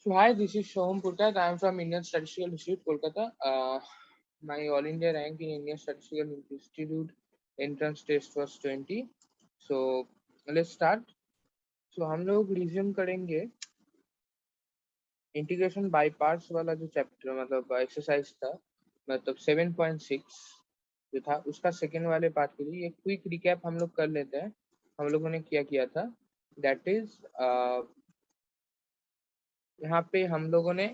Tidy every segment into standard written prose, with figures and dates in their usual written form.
So hi, this is Shoham Purtat. I am from Indian Statistical Institute, Kolkata. My All India rank in Indian Statistical Institute entrance test was 20. So let's start. So हम लोग resume करेंगे integration by parts वाला जो chapter मतलब exercise था, मतलब 7.6 जो था उसका सेकेंड वाले पार्ट के लिए एक क्विक रिकैप हम लोग कर लेते हैं। हम लोगों ने क्या किया था, दैट इज यहाँ पे हम लोगों ने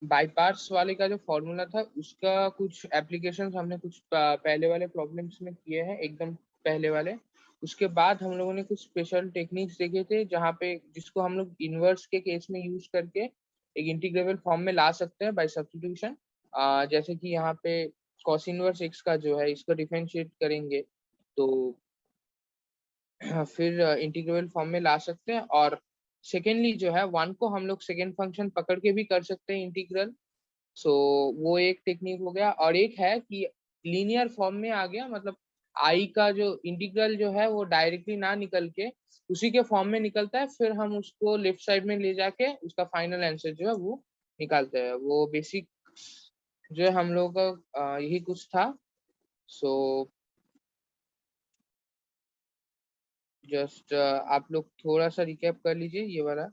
बाई पार्ट्स वाले का जो फॉर्मूला था उसका कुछ एप्लीकेशंस हमने कुछ पहले वाले प्रॉब्लम्स में किए हैं, एकदम पहले वाले। उसके बाद हम लोगों ने कुछ स्पेशल टेक्निक्स देखे थे जहाँ पे जिसको हम लोग इनवर्स के केस में यूज करके एक इंटीग्रेबल फॉर्म में ला सकते हैं बाय सब्स्टिट्यूशन। जैसे कि यहाँ पे कॉस इनवर्स एक्स का जो है इसको डिफरेंशिएट करेंगे तो फिर इंटीग्रेबल फॉर्म में ला सकते हैं। और सेकेंडली जो है वन को हम लोग सेकेंड फंक्शन पकड़ के भी कर सकते हैं इंटीग्रल। सो वो एक टेक्निक हो गया। और एक है कि लीनियर फॉर्म में आ गया, मतलब आई का जो इंटीग्रल जो है वो डायरेक्टली ना निकल के उसी के फॉर्म में निकलता है, फिर हम उसको लेफ्ट साइड में ले जाके उसका फाइनल आंसर जो है वो निकालते हैं। वो बेसिक जो है हम लोग का यही कुछ था। सो जस्ट आप लोग थोड़ा सा रिकैप कर लीजिए ये वाला।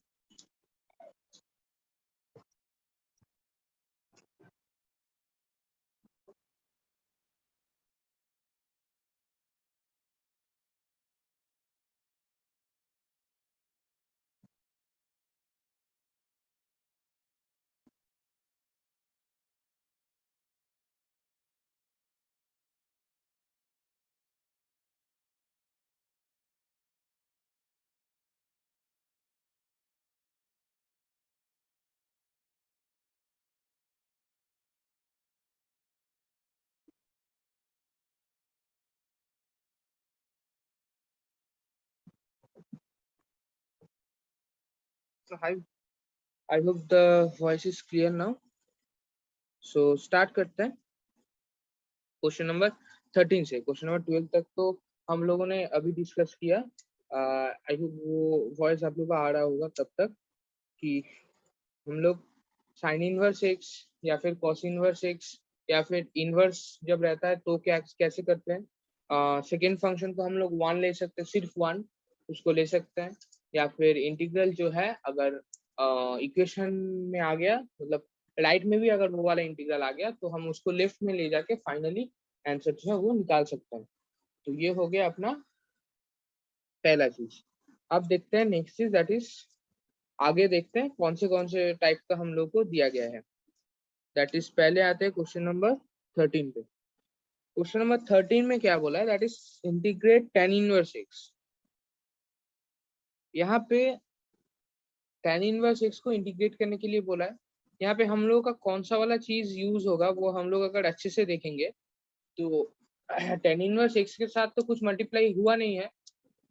So I hope the voice is clear now. So start करते हैं क्वेश्चन नंबर 13 से क्वेश्चन नंबर 12 तक तो हम लोगों ने अभी डिस्कस किया। आई होप वो वॉइस आप लोगों को आ रहा होगा तब तक कि हम लोग साइन इनवर्स एक्स या फिर कॉस इनवर्स एक्स या फिर इनवर्स जब रहता है तो क्या कैसे करते हैं। सेकेंड फंक्शन को हम लोग वन ले सकते हैं, सिर्फ वन उसको ले सकते हैं। या फिर इंटीग्रल जो है अगर इक्वेशन में आ गया, मतलब राइट में भी अगर वो वाला इंटीग्रल आ गया तो हम उसको लेफ्ट में ले जाके फाइनली आंसर जो है वो निकाल सकते हैं। तो ये हो गया अपना पहला चीज। अब देखते हैं नेक्स्ट चीज, दैट इज आगे देखते हैं कौन से टाइप का हम लोग को दिया गया है। दैट इज पहले आते हैं क्वेश्चन नंबर 13 पे। क्वेश्चन नंबर 13 में क्या बोला है, that is integrate tan inverse x. यहाँ पे tan इनवर्स एक्स को इंटीग्रेट करने के लिए बोला है। यहाँ पे हम लोग का कौन सा वाला चीज यूज होगा वो हम लोग अगर अच्छे से देखेंगे तो tan इनवर्स एक्स के साथ तो कुछ मल्टीप्लाई हुआ नहीं है,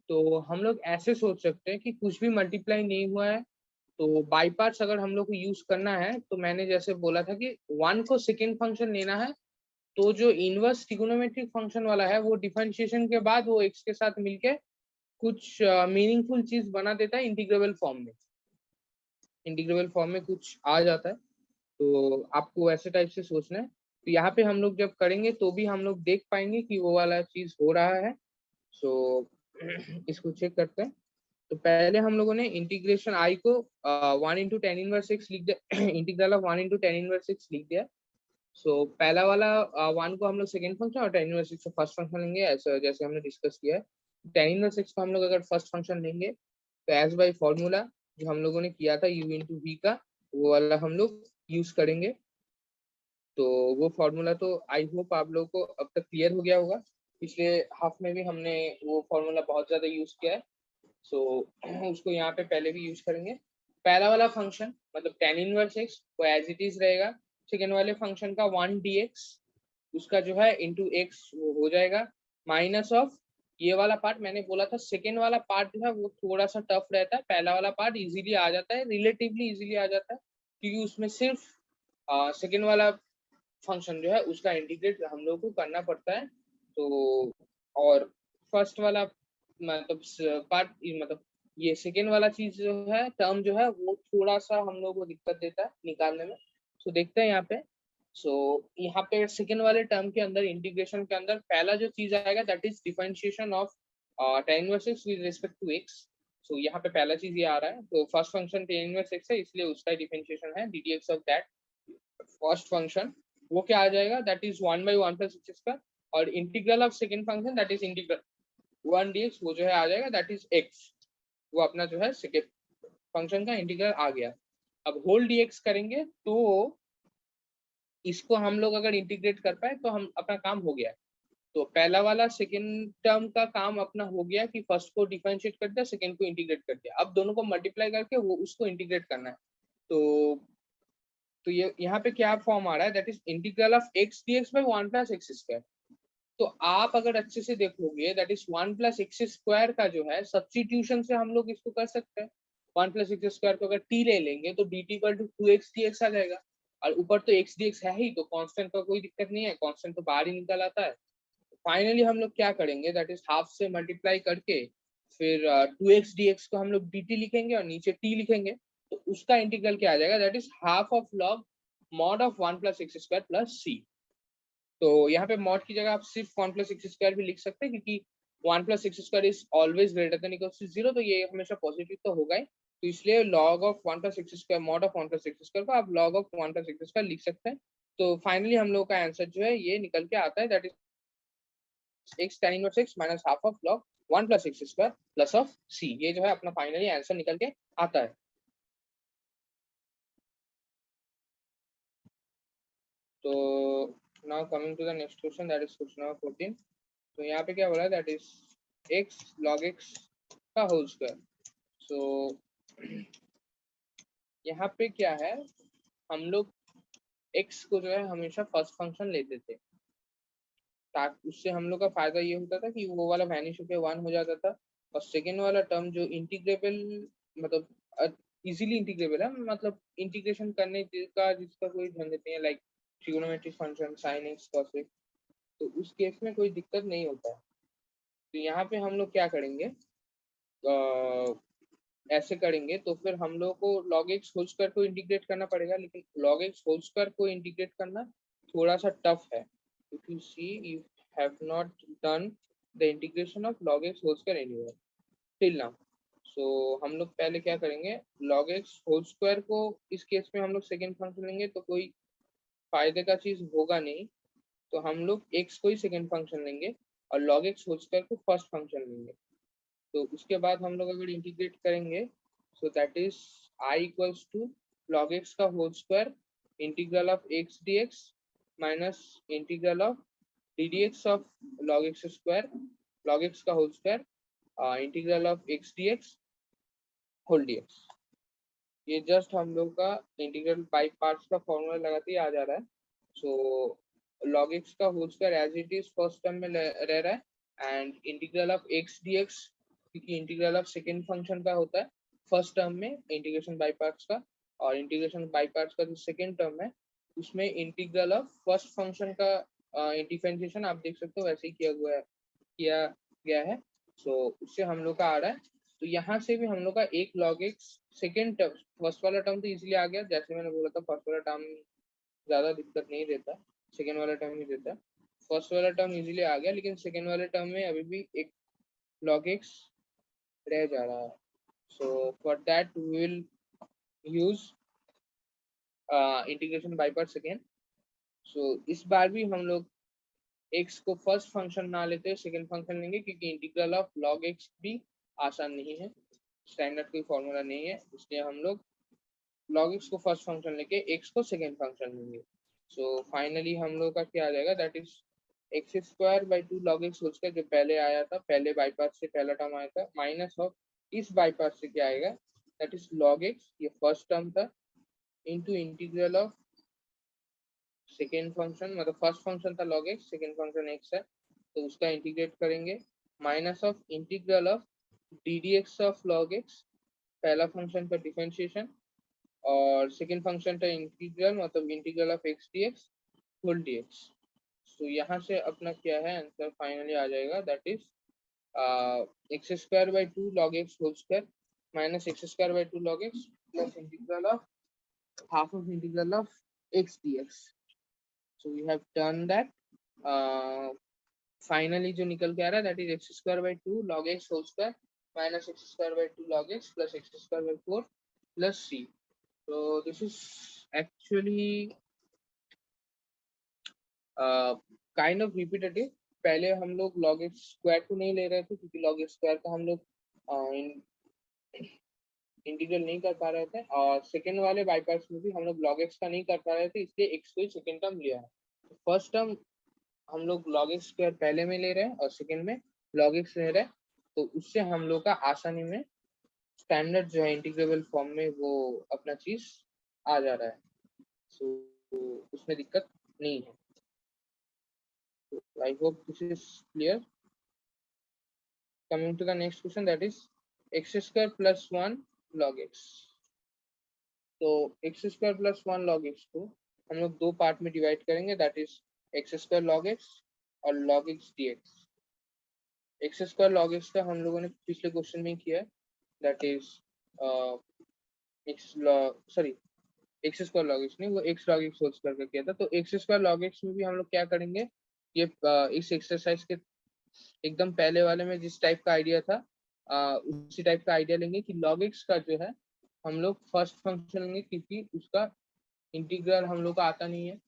तो हम लोग ऐसे सोच सकते हैं कि कुछ भी मल्टीप्लाई नहीं हुआ है तो बाई पार्ट्स अगर हम लोग को यूज करना है तो मैंने जैसे बोला था कि वन को सेकेंड फंक्शन लेना है तो जो इनवर्स ट्रिगोनोमेट्रिक फंक्शन वाला है वो डिफरेंशिएशन के बाद वो एक्स के साथ मिलके कुछ मीनिंगफुल चीज बना देता है इंटीग्रेबल फॉर्म में। इंटीग्रेबल फॉर्म में कुछ आ जाता है तो आपको ऐसे टाइप से सोचना है। तो यहाँ पे हम लोग जब करेंगे तो भी हम लोग देख पाएंगे कि वो वाला चीज हो रहा है। सो इसको चेक करते हैं। तो पहले हम लोगों ने इंटीग्रेशन आई को 1 into tan−1 लिख दिया इंटीग्रल ऑफ 1 into tan−1 लिख दिया। सो पहला वाला वन को हम लोग सेकेंड फंक्शन और tan−1 को फर्स्ट फंक्शन लेंगे, ऐसा जैसे हमने डिस्कस किया है। tan−1 को हम लोग अगर फर्स्ट फंक्शन लेंगे तो एज बाई फॉर्मूला जो हम लोगों ने किया था u/v का वो वाला हम लोग यूज करेंगे। तो वो फॉर्मूला तो आई होप आप लोगों को अब तक क्लियर हो गया होगा। पिछले हाफ में भी हमने वो फॉर्मूला बहुत ज्यादा यूज किया है। सो उसको यहाँ पे पहले भी यूज करेंगे। पहला वाला फंक्शन मतलब tan इनवर्स एक्स वो एज इट इज रहेगा। सेकेंड वाले फंक्शन का 1 dx उसका जो है इंटू एक्स वो हो जाएगा माइनस ऑफ ये वाला पार्ट। मैंने बोला था सेकेंड वाला पार्ट जो है वो थोड़ा सा टफ रहता है, पहला वाला पार्ट इजीली आ जाता है, रिलेटिवली इजीली आ जाता है क्योंकि उसमें सिर्फ सेकेंड वाला फंक्शन जो है उसका इंटीग्रेट हम लोग को करना पड़ता है। तो और फर्स्ट वाला मतलब पार्ट मतलब ये सेकेंड वाला चीज जो है टर्म जो है वो थोड़ा सा हम लोग को दिक्कत देता है निकालने में। सो देखते हैं यहाँ पे। सो यहाँ पे सेकेंड वाले टर्म के अंदर इंटीग्रेशन के अंदर पहला जो चीज आएगा that is differentiation of tan inverse x with respect to x। So यहाँ पे पहला चीज ये आ रहा है, तो first function tan inverse x है इसलिए उसका डिफरेंशिएशन है ddx of that first function. वो क्या आ जाएगा, that is 1/1 plus x square, और integral of second function that is integral 1 dx वो जो है आ जाएगा दैट इज x। वो अपना जो है सेकेंड फंक्शन का इंटीग्रल आ गया। अब होल dx करेंगे तो इसको हम लोग अगर इंटीग्रेट कर पाए तो हम अपना काम हो गया। तो पहला वाला सेकेंड टर्म का काम अपना हो गया कि फर्स्ट को डिफरेंशिएट कर दिया, सेकेंड को इंटीग्रेट कर दिया। अब दोनों को मल्टीप्लाई करके वो उसको इंटीग्रेट करना है। तो ये यहाँ पे क्या फॉर्म आ रहा है, that is integral of x dx by 1 plus x square. तो आप अगर अच्छे से देखोगे that is 1 plus x square का जो है सब्स्टिट्यूशन से हम लोग इसको कर सकते हैं। 1 प्लस एक्स स्क्वायर को अगर t ले लेंगे तो dt equal to 2x dx आ जाएगा, और ऊपर तो x dx है ही तो कांस्टेंट का कोई दिक्कत नहीं है, कांस्टेंट तो बाहर ही निकल आता है। फाइनली हम लोग क्या करेंगे, दैट इज हाफ से मल्टीप्लाई करके फिर 2x dx को हम लोग dt लिखेंगे और नीचे t लिखेंगे। तो उसका इंटीग्रल क्या आ जाएगा, that is half of log mod of 1 plus x square plus c। तो यहाँ पे मॉड की जगह आप सिर्फ 1 प्लस एक्स स्क्वायर भी लिख सकते हैं, क्योंकि 1 plus x square is always greater than equal to 0, तो ये हमेशा पॉजिटिव तो होगा ही। तो इसलिए log of 1 plus x square mod of 1 plus x square को आप log of 1 plus x square लिख सकते हैं। तो फाइनली हम लोग का आंसर जो है ये निकल के आता है, that is x tan inverse x minus half of log 1 plus x square plus of c। ये जो है अपना फाइनली आंसर निकल के आता है। तो now coming to the next question, that is question number 14। तो यहाँ पे क्या बोला है, that is x log x का होल स्क्वायर। सो यहाँ पे क्या है, हम लोग x को जो है हमेशा फर्स्ट फंक्शन लेते थे, ताकि उससे हम लोग का फायदा ये होता था कि वो वाला वैनिश होकर 1 हो जाता था, और सेकेंड वाला टर्म जो इंटीग्रेबल मतलब इजीली इंटीग्रेबल है, मतलब इंटीग्रेशन करने का जिसका कोई झंझट नहीं है, like trigonometric function sin x cos x, तो उस केस में कोई दिक्कत नहीं होता है। तो यहाँ पे हम लोग क्या करेंगे, ऐसे करेंगे तो फिर हम लोग को log x होल स्क्वायर को इंटीग्रेट करना पड़ेगा, लेकिन log x होल स्क्वायर को इंटीग्रेट करना थोड़ा सा टफ है। If you see you have not done the integration of log x whole square anywhere till now. So हम लोग पहले क्या करेंगे, log x होल स्क्वायर को इस केस में हम लोग सेकेंड फंक्शन लेंगे तो कोई फायदे का चीज होगा नहीं, तो हम लोग x को ही सेकेंड फंक्शन लेंगे और log x होल स्क्वायर को फर्स्ट फंक्शन लेंगे। तो उसके बाद हम लोग अगर इंटीग्रेट करेंगे, so that is I equals to log x का whole square integral of x dx minus integral of ddx of log x square log x का whole square integral of x dx whole dx। ये just हम लोग का integral by parts का formula लगाते ही आ जा रहा है। सो log x का whole square as it is first term में रह रहा है, and integral of x dx क्योंकि इंटीग्रल ऑफ सेकेंड फंक्शन का होता है फर्स्ट टर्म में इंटीग्रेशन बाय पार्ट्स का, और इंटीग्रेशन बाय पार्ट्स का जो सेकेंड टर्म है उसमें इंटीग्रल ऑफ फर्स्ट फंक्शन का डिफरेंशिएशन आप देख सकते हो वैसे ही किया गया है। सो उससे हम लोग का आ रहा है। तो यहाँ से भी हम लोग का एक log x second term, first वाला टर्म तो इजीली आ गया, जैसे मैंने बोला था फर्स्ट वाला टर्म ज्यादा दिक्कत नहीं देता, सेकेंड वाला टर्म ही देता है। फर्स्ट वाला टर्म इजीली आ गया, लेकिन सेकेंड वाले टर्म में अभी भी एक log x रह जा रहा है। So for that we will use integration by parts again. So इस बार भी हम लोग x को फर्स्ट फंक्शन ना लेते सेकेंड फंक्शन लेंगे, क्योंकि इंटीग्रल ऑफ log x भी आसान नहीं है, स्टैंडर्ड कोई फॉर्मूला नहीं है, इसलिए हम लोग log x को फर्स्ट फंक्शन लेके x को सेकेंड फंक्शन लेंगे। सो फाइनली हम लोग का क्या आ जाएगा, that is x square by 2 log x whole square जो पहले आया था, पहले बाई पार्ट से पहला टर्म आया था, माइनस ऑफ इस बाई पार्ट से क्या आएगा, दैट इज log x ये फर्स्ट टर्म था into integral of second function, मतलब फर्स्ट फंक्शन था log x, second function x है तो उसका इंटीग्रेट करेंगे, minus of integral of ddx of log x पहला फंक्शन का डिफरेंशिएशन, और सेकेंड फंक्शन का इंटीग्रल मतलब integral of x dx whole dx। तो यहाँ से अपना क्या है आंसर फाइनली आ जाएगा, that is x square by 2 log x whole square minus x square by 2 log x plus integral of half of integral of x dx. So we have done that. Finally जो निकल के आ रहा है that is x square by 2 log x whole square minus x square by 2 log x plus x square by 4 plus c. So this is actually kind of repetitive. पहले हम लोग log x square को नहीं ले रहे थे क्योंकि log x square का हम लोग इंटीग्रल नहीं कर पा रहे थे, और सेकेंड वाले बाई पार्ट्स में भी हम लोग log x का नहीं कर पा रहे थे, इसलिए x को ही सेकेंड टर्म लिया है. फर्स्ट टर्म हम लोग log x स्क्वायर पहले में ले रहे हैं और सेकेंड में log x ले रहे हैं, तो उससे हम लोग का आसानी में स्टैंडर्ड जो है इंटीग्रेबल फॉर्म में वो अपना चीज आ जा रहा है. सो उसमें दिक्कत नहीं है. I hope this is clear. Coming to the next question, that is x square plus 1 log x. तो x square plus 1 log x को हम लोग दो पार्ट में डिवाइड करेंगे, that is x square log x और log x dx. x square log x का हम लोगों ने पिछले क्वेश्चन में किया है, that is x square log x नहीं, वो x log x whole square का किया था. तो x square log x में भी हम लोग क्या करेंगे, ये इस एक्सरसाइज के एकदम पहले वाले में जिस टाइप का आइडिया था उसी टाइप का आइडिया लेंगे कि log x का जो है हम लोग फर्स्ट फंक्शन लेंगे, क्योंकि उसका इंटीग्रल हम लोग का आता नहीं है.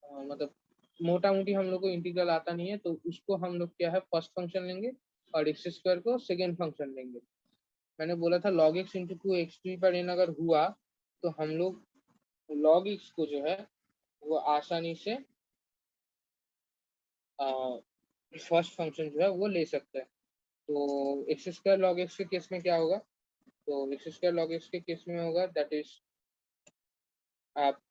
मतलब मोटा मोटी हम लोग को इंटीग्रल आता नहीं है, तो उसको हम लोग क्या है फर्स्ट फंक्शन लेंगे और एक्स स्क्वायर को सेकेंड फंक्शन लेंगे. मैंने बोला था log x into two x to power n अगर हुआ तो हम लोग log x को जो है वो आसानी से फर्स्ट फंक्शन जो है वो ले सकते हैं. तो एक्स स्क्वायर log x के केस में क्या होगा, तो एक्स स्क्वायर log x के केस में होगा दैट इज आप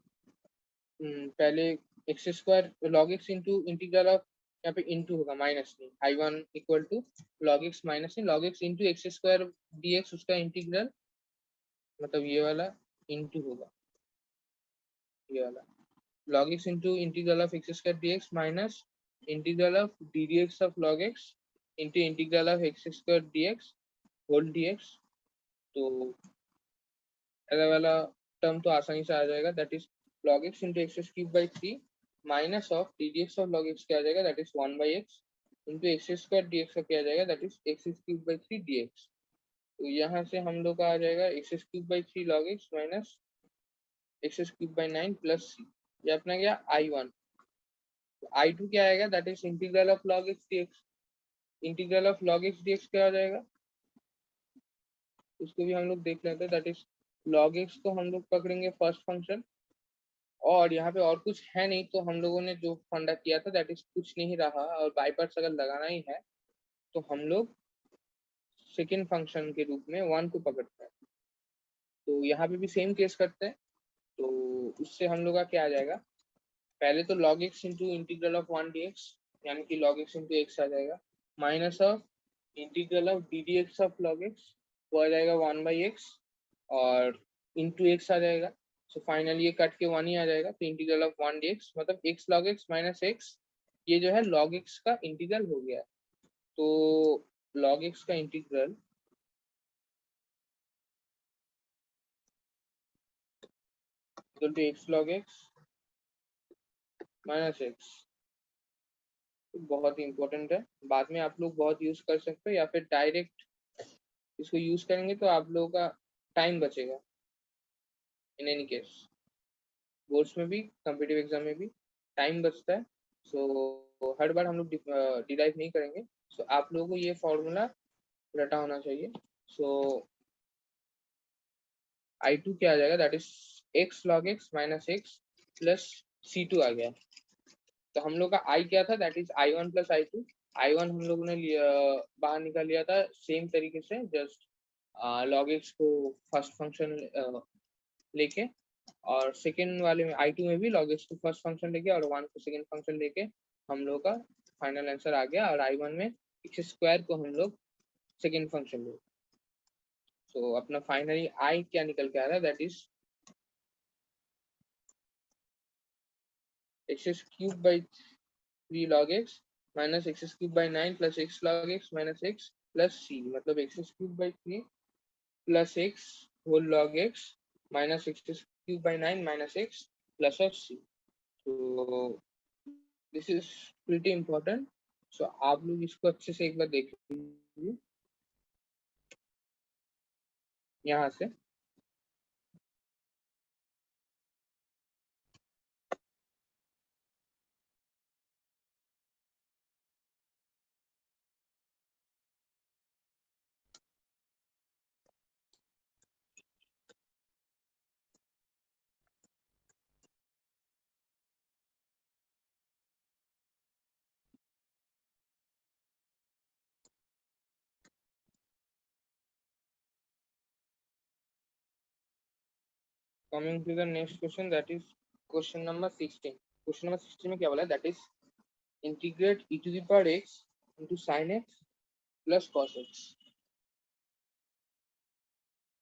पहले x square log x into integral of, यहाँ पे इंटू होगा माइनस नहीं, I1 equal to log x minus नहीं log x into x square dx, उसका इंटीग्रल मतलब ये वाला इंटू होगा, ये वाला log x into integral of x square dx minus integral of d dx of log x into integral of x square dx whole dx. तो ऐसा वाला टर्म तो आसानी से आ जाएगा, that is log x into x cube by 3 minus of d dx of log x क्या आ जाएगा, that is 1 by x into x square dx का क्या आ जाएगा, that is x cube by 3 dx. तो यहाँ से हम लोग का आ जाएगा x cube by 3 log x minus x cube by 9 plus C. ये अपना गया I1. I2 क्या आएगा, that is integral of log x dx. Integral of log x dx क्या आ जाएगा, उसको भी हम लोग देख लेते हैं. दैट इज log x को हम लोग पकड़ेंगे फर्स्ट फंक्शन, और यहाँ पे और कुछ है नहीं, तो हम लोगों ने जो फंडा किया था दैट इज कुछ नहीं रहा, और बाई पार्ट्स अगर लगाना ही है तो हम लोग सेकेंड फंक्शन के रूप में 1 को पकड़ते हैं. तो यहाँ पे भी सेम केस करते हैं. तो उससे हम लोग का क्या आ जाएगा, पहले तो log x into integral of 1 dx यानी कि log x इंटू एक्स आ जाएगा, minus of integral of d dx of log x वो आ जाएगा 1 बाई एक्स और इंटू एक्स आ जाएगा. सो फाइनली ये कट के 1 ही आ जाएगा, तो इंटीग्रल ऑफ 1 dx मतलब x log x minus x, ये जो है log x का इंटीग्रल हो गया. तो log x का integral equal to x log x minus x. बहुत ही इंपॉर्टेंट है, बाद में आप लोग बहुत यूज कर सकते हो, या फिर डायरेक्ट इसको यूज करेंगे तो आप लोगों का टाइम बचेगा. इन एनी केस बोर्ड्स में भी कॉम्पिटिटिव एग्जाम में भी टाइम बचता है. सो हर बार हम लोग डिराइव नहीं करेंगे. सो आप लोगों को ये फॉर्मूला रटा होना चाहिए. सो I2 क्या आ जाएगा, that is x log x minus x plus C2 आ गया. तो हम लोग का I क्या था, that is I1 plus I2. I1 हम लोगों ने बाहर निकाल लिया था सेम तरीके से, जस्ट log x को फर्स्ट फंक्शन लेके, और सेकेंड वाले में I2 में भी log x को फर्स्ट फंक्शन लेके और 1 को सेकेंड फंक्शन लेके हम लोग का फाइनल आंसर आ गया. और I1 में x स्क्वायर को हम लोग सेकेंड फंक्शन ले. सो अपना फाइनली I क्या निकल के आ रहा है, that is x cube by 3 log x minus x cube by 9 plus x log x minus x plus C, मतलब x cube by 3 plus x whole log x minus x cube by 9 minus x plus of C. तो this is pretty important. So आप लोग इसको अच्छे से एक बार देख लीजिए यहाँ से। Coming to the next question, that is question number 16। Question number 16 में क्या बोला है, that is integrate e to the power x into sin x plus cos x।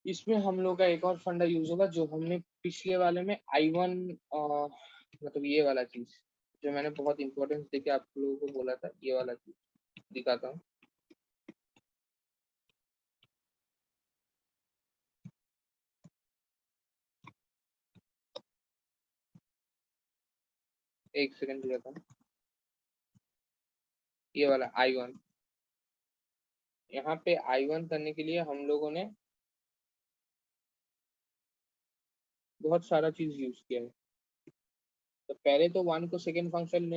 इसमें हम लोग का एक और फंडा यूज होगा जो हमने पिछले वाले में I1 मतलब ये वाला चीज जो मैंने बहुत इंपॉर्टेंस देके आप लोगों को बोला था, ये वाला चीज दिखाता हूँ। एक सेकंड दिखाता हूँ। ये वाला I1, यहाँ पे I1 करने के लिए हम लोगों ने बहुत सारा चीज यूज किया है। तो पहले तो 1 को सेकेंड फंक्शन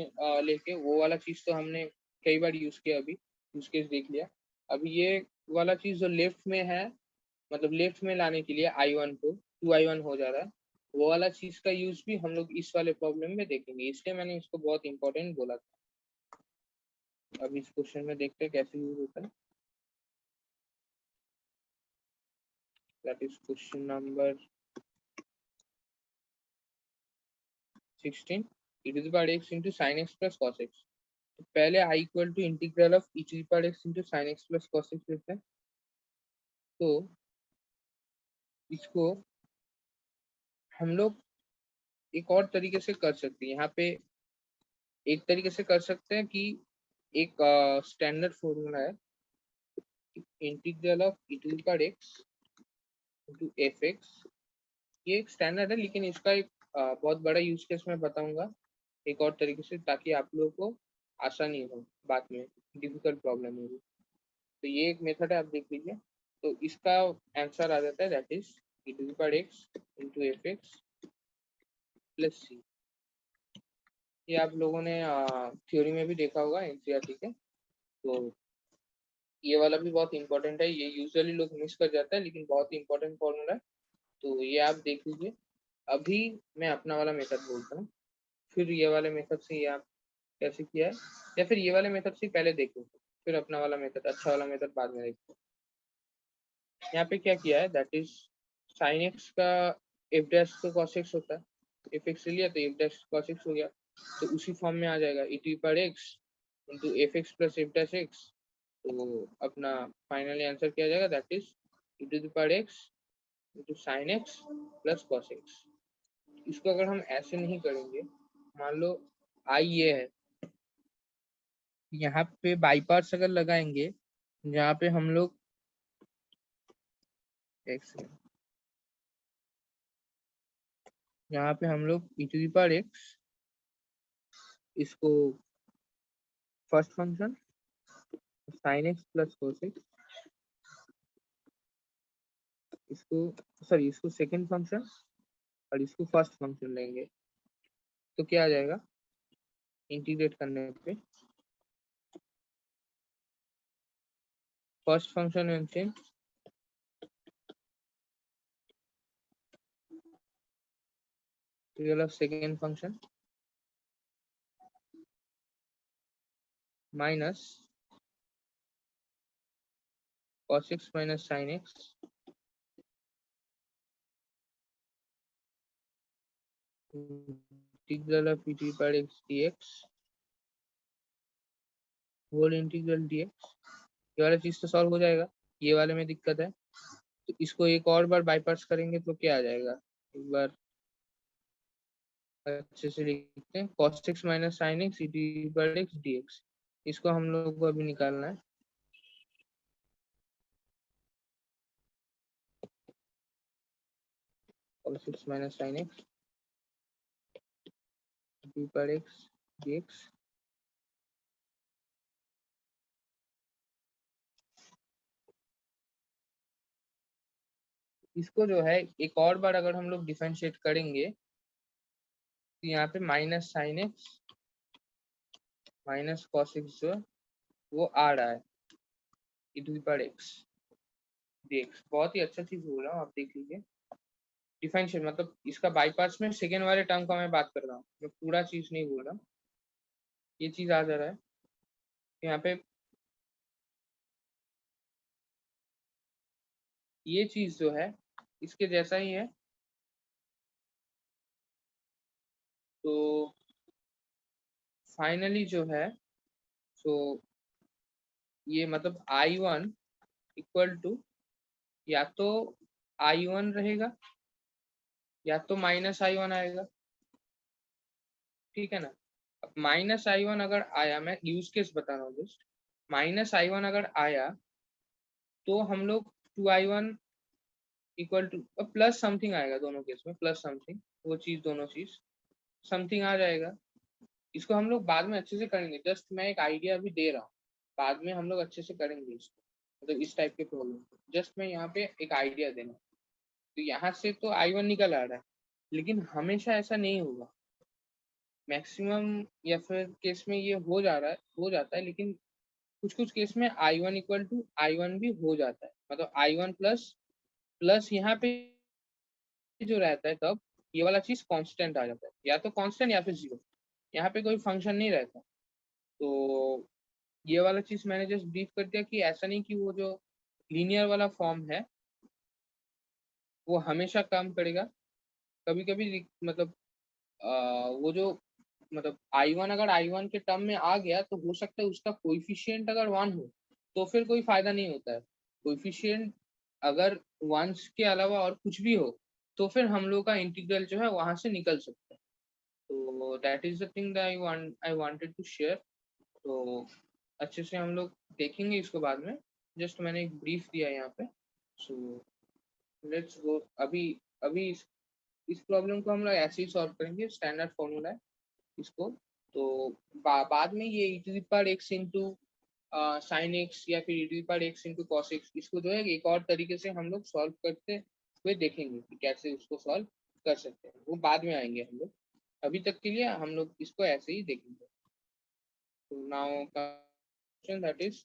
लेके वो वाला चीज तो हमने कई बार यूज किया, अभी यूज केस देख लिया। अभी ये वाला चीज जो लेफ्ट में है, मतलब लेफ्ट में लाने के लिए I1 को 2I1 हो जा रहा है, वो वाला चीज का यूज भी हम लोग इस वाले प्रॉब्लम में देखेंगे, इसलिए मैंने इसको बहुत इंपॉर्टेंट बोला था। अब इस क्वेश्चन में देखते हैं कैसे यूज होता है। That is question number 16, e to the power x into sin x plus cos x। तो पहले I equal to integral of e to the power x into sin x plus cos x लेते हैं। तो इसको हम लोग एक और तरीके से कर सकते हैं। यहाँ पे एक तरीके से कर सकते हैं कि एक स्टैंडर्ड फॉर्मूला है, integral of e to the power x into fx। ये एक स्टैंडर्ड है, लेकिन इसका एक बहुत बड़ा यूज केस मैं बताऊंगा एक और तरीके से, ताकि आप लोगों को आसानी हो बाद में डिफिकल्ट प्रॉब्लम में भी। तो ये एक मेथड है, आप देख लीजिए। तो इसका आंसर आ जाता है, that is e to the power x into fx plus c। ये आप लोगों ने थ्योरी में भी देखा होगा एनसीईआरटी के। तो ये वाला भी बहुत इंपॉर्टेंट है, ये यूजुअली लोग मिस कर जाता है, लेकिन बहुत इंपॉर्टेंट फॉर्मूला है। तो ये आप देख लीजिए। अभी मैं अपना वाला मेथड बोलता हूँ, फिर ये वाले मेथड से ये आप कैसे किया है, या फिर ये वाले मेथड से पहले देखो, फिर अपना वाला मेथड, अच्छा वाला मेथड बाद में देखो। यहाँ पे क्या किया है, दैट इज साइन एक्स का एफ डैश तो कॉस एक्स होता है, एफ एक्स लिया तो एफ डैश कॉस एक्स हो गया। तो उसी फॉर्म में आ जाएगा e T power x into f x plus f dash x. तो अपना फाइनली आंसर क्या आ जाएगा, that is e to the power x into sine x plus cos x. इसको अगर हम ऐसे नहीं करेंगे, मान लो आई ये है, यहाँ पे बाई पार्ट्स अगर लगाएंगे, जहाँ पे हम लोग एक सेकंड, यहाँ पे हम लोग ई टू द पावर एक्स, इसको first function sine x plus cos x, इसको सॉरी इसको सेकंड फंक्शन और इसको फर्स्ट फंक्शन लेंगे। तो क्या आ जाएगा इंटीग्रेट करने पे, first function and real of second function minus cos x minus sin x इंटीग्रल of e to the power x dx whole integral dx। ये वाला चीज तो सॉल्व हो जाएगा, ये वाले में दिक्कत है। तो इसको एक और बार बाईपास करेंगे तो क्या आ जाएगा, एक बार अच्छे से लिखते हैं, cos x minus sin x e to the power x dx। इसको हम लोग को अभी निकालना है। cos x minus sin x d पर x dx। इसको जो है एक और बार अगर हम लोग डिफरेंशिएट करेंगे तो यहाँ पे minus sine x minus cos x जो है वो आ रहा है e to the power x dx। बहुत ही अच्छा चीज बोल रहा हूँ, आप देख लीजिए। डिफरेंशिएट मतलब इसका बाई पार्ट्स में सेकेंड वाले टर्म का मैं बात कर रहा हूँ, मैं पूरा चीज नहीं बोल रहा हूँ। ये चीज आ जा रहा है यहाँ पे, ये चीज जो है इसके जैसा ही है। तो फाइनली जो है सो ये मतलब I1 इक्वल टू या तो I1 रहेगा या तो माइनस I1 आएगा, ठीक है ना। अब माइनस I1 अगर आया, मैं यूज केस बता रहा हूँ जस्ट, माइनस I1 अगर आया तो हम लोग 2I1 equal two plus something आएगा, दोनों केस में प्लस समथिंग, वो चीज दोनों चीज समथिंग आ जाएगा। इसको हम लोग बाद में अच्छे से करेंगे, जस्ट मैं एक आइडिया अभी दे रहा हूँ, बाद में हम लोग अच्छे से करेंगे इसको, मतलब इस टाइप के प्रॉब्लम। जस्ट मैं यहाँ पे एक आइडिया देना। तो यहाँ से तो I1 निकल आ रहा है, लेकिन हमेशा ऐसा नहीं होगा। मैक्सिमम या फिर केस में ये हो जा रहा है, हो जाता है, लेकिन कुछ कुछ केस में I1 इक्वल टू I1 भी हो जाता है, मतलब I1 प्लस प्लस यहाँ पे जो रहता है तब ये वाला चीज कांस्टेंट आ जाता है, या तो कांस्टेंट या फिर जीरो। यहाँ पे कोई फंक्शन नहीं रहता। तो ये वाला चीज मैंने जस्ट ब्रीफ कर दिया कि ऐसा नहीं कि वो जो लीनियर वाला फॉर्म है वो हमेशा काम करेगा। कभी कभी मतलब वो जो मतलब I1 अगर I1 के टर्म में आ गया तो हो सकता है उसका कोएफिशिएंट अगर 1 हो तो फिर कोई फायदा नहीं होता है। कोएफिशिएंट अगर 1 के अलावा और कुछ भी हो तो फिर हम लोग का इंटीग्रल जो है वहां से निकल सकता है। तो that is the thing that I wanted to share. तो अच्छे से हम लोग देखेंगे इसको बाद में, जस्ट मैंने एक ब्रीफ दिया यहाँ पे। So let's go. अभी अभी इस प्रॉब्लम को हम लोग ऐसे ही सॉल्व करेंगे, स्टैंडर्ड फॉर्मूला है इसको। तो बाद में ये e to the power x into sine x या फिर e to the power x into cos x, इसको जो है एक और तरीके से हम लोग सॉल्व करते हुए देखेंगे कि कैसे उसको सॉल्व कर सकते हैं, वो बाद में आएंगे हम लोग। अभी तक के लिए हम लोग इसको ऐसे ही देखेंगे। तो now question that is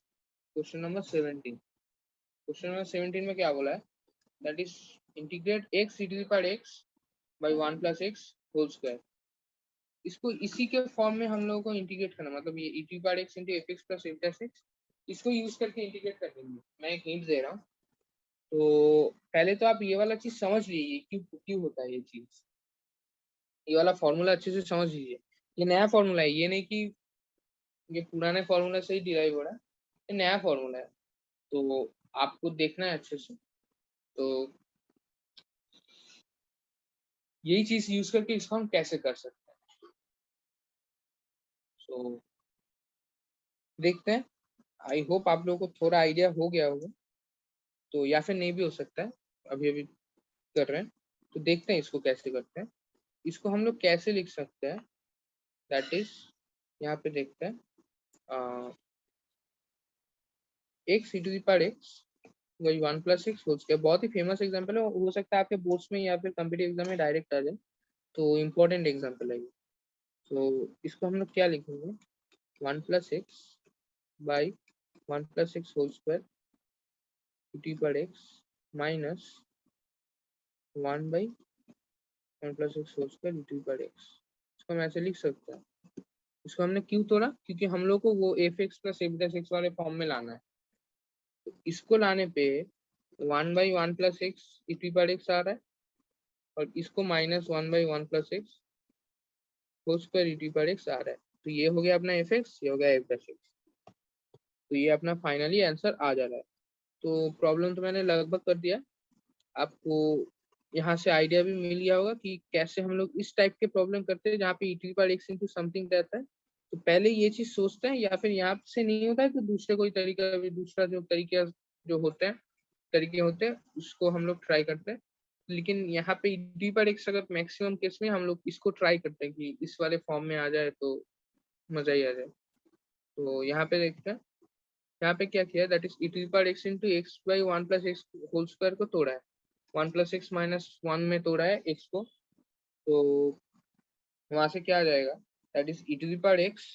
question number 17। Question number 17 में क्या बोला है, that is integrate x e to the power x by 1 plus x whole square. इसको इसी के फॉर्म में हम लोगों को इंटीग्रेट करना, मतलब ये e to power x into f x plus f dash x, इसको यूज करके इंटीग्रेट कर देंगे। मैं एक हिंट दे रहा हूँ। तो पहले तो आप ये वाला चीज समझ लीजिए क्यों क्यों होता है ये चीज। ये वाला फॉर्मूला अच्छे से समझ लीजिए। ये नया फॉर्मूला है, ये नहीं कि ये पुराने फॉर्मूला से ही डिराइव हो रहा है, ये नया फॉर्मूला है। तो आपको देखना है अच्छे से। तो यही चीज यूज करके इसको हम कैसे कर सकते हैं, सो देखते हैं। आई होप आप लोगों को थोड़ा आइडिया हो गया होगा, तो या फिर नहीं भी हो सकता है, अभी अभी कर रहे हैं। तो देखते हैं इसको कैसे करते हैं। इसको हम लोग कैसे लिख सकते हैं, दैट इज यहाँ पे देखते हैं x e to the power x वही 1 प्लस एक्स होल स्क्वायर। बहुत ही फेमस एग्जाम्पल है, हो सकता है आपके बोर्ड्स में या फिर कम्पिटिटिव एग्जाम में डायरेक्ट आ जाए, तो इम्पोर्टेंट एग्जाम्पल है ये। तो इसको हम लोग क्या लिखेंगे, 1 plus x by 1 plus x whole square to the power x minus 1 by 1 plus x whole square to power x. इसको हम ऐसे लिख सकते हैं। इसको हमने क्यों तोड़ा, क्योंकि हम लोग को वो f x plus f dash x वाले फॉर्म में लाना है। तो इसको लाने पे 1 by 1 plus x e to power x आ रहा है, और इसको minus 1 by 1 plus x whole square e to power x आ रहा है। तो ये हो गया अपना एफ एक्स, ये हो गया एफ डैश एक्स। तो ये अपना फाइनली आंसर आ जा रहा है। तो प्रॉब्लम तो मैंने लगभग कर दिया, आपको यहाँ से आइडिया भी मिल गया होगा कि कैसे हम लोग इस टाइप के प्रॉब्लम करते हैं जहाँ पे e to power x into something रहता है। तो पहले ये चीज सोचते हैं, या फिर यहाँ से नहीं होता है तो दूसरे कोई तरीका भी, दूसरा जो तरीका जो होते हैं तरीके होते हैं उसको हम लोग ट्राई करते हैं। लेकिन यहाँ पे डी पर एक्स अगर मैक्सिमम केस में हम लोग इसको ट्राई करते हैं कि इस वाले फॉर्म में आ जाए तो मजा ही आ जाए। तो यहाँ पे देखते हैं, यहाँ पे क्या किया, that is d power x into x by one plus x whole square को तोड़ा है, one plus x minus one में तोड़ा है एक्स को। तो वहां से क्या आ जाएगा, that is to the power x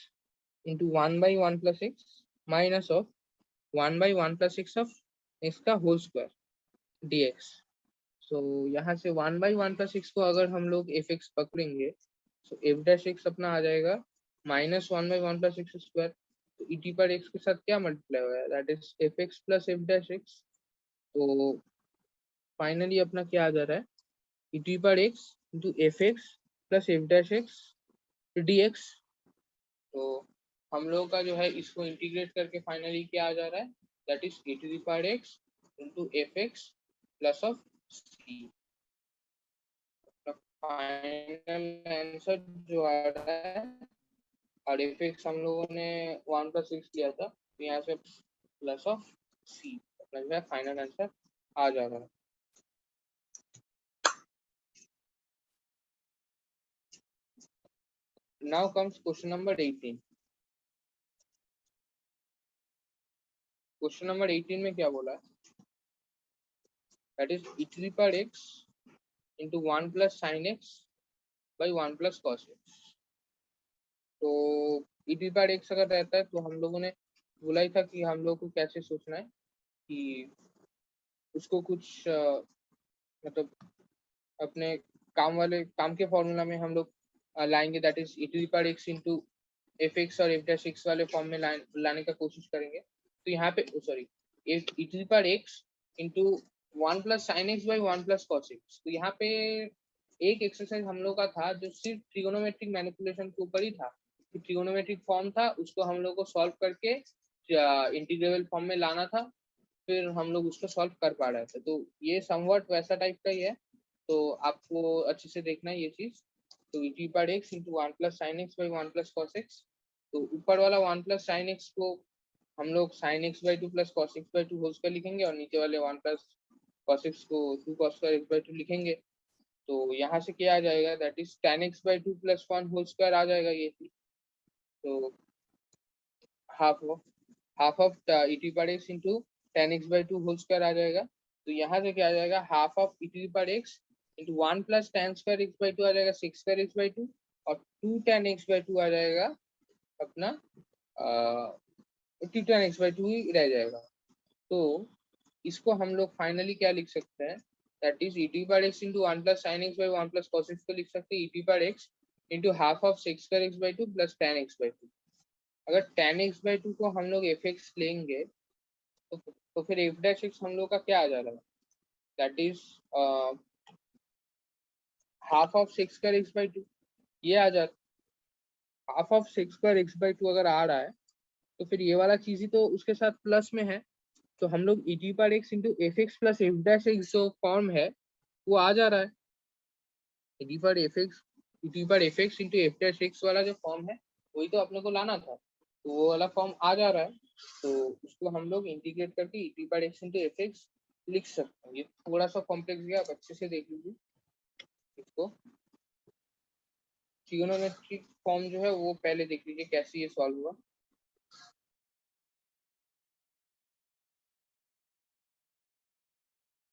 into one by one plus x minus of one by one plus x of x का whole square d x. So यहाँ से one by one plus x को अगर हम लोग F x पकड़ेंगे तो f dash x अपना आ जाएगा minus one by one plus x square. तो ई टी पर एक्स के साथ क्या मल्टीप्लाई हुआ है, that is F x plus f dash x. तो फाइनली अपना क्या आ जा रहा है, ई टी पर x into f x plus f dash x d x. तो हम लोग का जो है इसको इंटीग्रेट करके फाइनली क्या आ जा रहा है, that is e to the power x into f x plus of c. Final answer जो आ रहा है, और एफ एक्स हम लोगों ने वन प्लस सिक्स लिया था, तो यहाँ से प्लस ऑफ सी अपना जो है फाइनल आंसर आ जा रहा है। Now comes question number 18। Question number 18 में क्या बोला है, that is e to the power x into one plus sine x by one plus cos x. तो e to the power x अगर रहता है तो हम लोगों ने बोला ही था कि हम लोग को कैसे सोचना है कि उसको कुछ मतलब अपने काम के फॉर्मूला में हम लोग लाएंगे, that is e to the power x into f x और एफ डैश एक्स वाले फॉर्म में लाने का कोशिश करेंगे। तो यहाँ पे sorry, e to the power x into one plus sine x by one plus cos x. तो यहाँ पे एक एक्सरसाइज हम लोग का था जो सिर्फ ट्रिगोनोमेट्रिक मैनिपुलेशन के ऊपर ही था, ट्रिगोनोमेट्रिक फॉर्म था, उसको हम लोग को सॉल्व करके इंटीग्रेबल फॉर्म में लाना था, फिर हम लोग उसको सॉल्व कर पा रहे थे। तो ये समवट वैसा टाइप का ही है, तो आपको अच्छे से देखना है ये चीज। तो e power x into one plus sine x by one plus cos x. तो ऊपर वाला वन प्लस साइन एक्स को हम लोग sine x by two plus cos x by two whole square लिखेंगे, और नीचे वाले वन प्लस कॉस एक्स को two cos square x by two लिखेंगे। तो यहाँ से क्या आ जाएगा, that is tan x by two plus one whole square आ जाएगा ये चीज। तो half of e T power x into tan x by two whole square आ जाएगा। तो यहाँ से क्या आ जाएगा, half of e T power x into one plus tan square x by two आ जाएगा six square x by two, और two tan x by two आ जाएगा अपना two tan x by two ही रह जाएगा। तो इसको हम लोग फाइनली क्या लिख सकते हैं, that is e T power x into one plus sine x by one plus cos x को लिख सकते हैं E T power x into half of six square x by two plus tan x by to. अगर tan x by to को हम लोग F x लेंगे तो फिर एफ डैश एक्स हम लोग का क्या आ जाएगा, that is half of six square x by two. ये आ जाता, half of six square x by to अगर आ रहा है तो फिर ये वाला चीज ही तो उसके साथ प्लस में है। तो हम लोग E T power x into f x plus f dash x जो फॉर्म है वो आ जा रहा है, e T power F x, E T power F x into F dash x वाला जो फॉर्म है वही तो अपने को लाना था, तो वो वाला फॉर्म आ जा रहा है। तो उसको हम लोग इंटीग्रेट करके E T power x into f x लिख सकते हैं। ये थोड़ा सा कॉम्प्लेक्स गया, आप अच्छे से देख लीजिए इसको। ट्रिगोनोमेट्रिक फॉर्म जो है वो पहले देख लीजिए कैसे ये सॉल्व हुआ।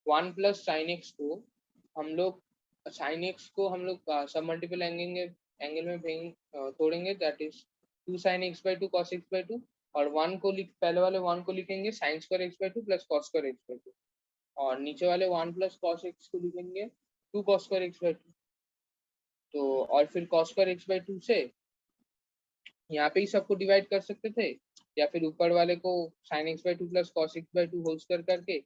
वन प्लस साइन एक्स को हम लोग साइन एक्स को हम लोग सब मल्टीपल एंगल में तोड़ेंगे, that is two sine x by two cos x by two, और वन को लिख पहले वाले वन को लिखेंगे sine square x by two plus cos square x by two, और नीचे वाले वन प्लस कॉस एक्स को लिखेंगे two cos square x by two. तो और फिर cos square x by two से यहाँ पे ही सबको डिवाइड कर सकते थे, या फिर ऊपर वाले को sine x by two plus cos x by two whole square करके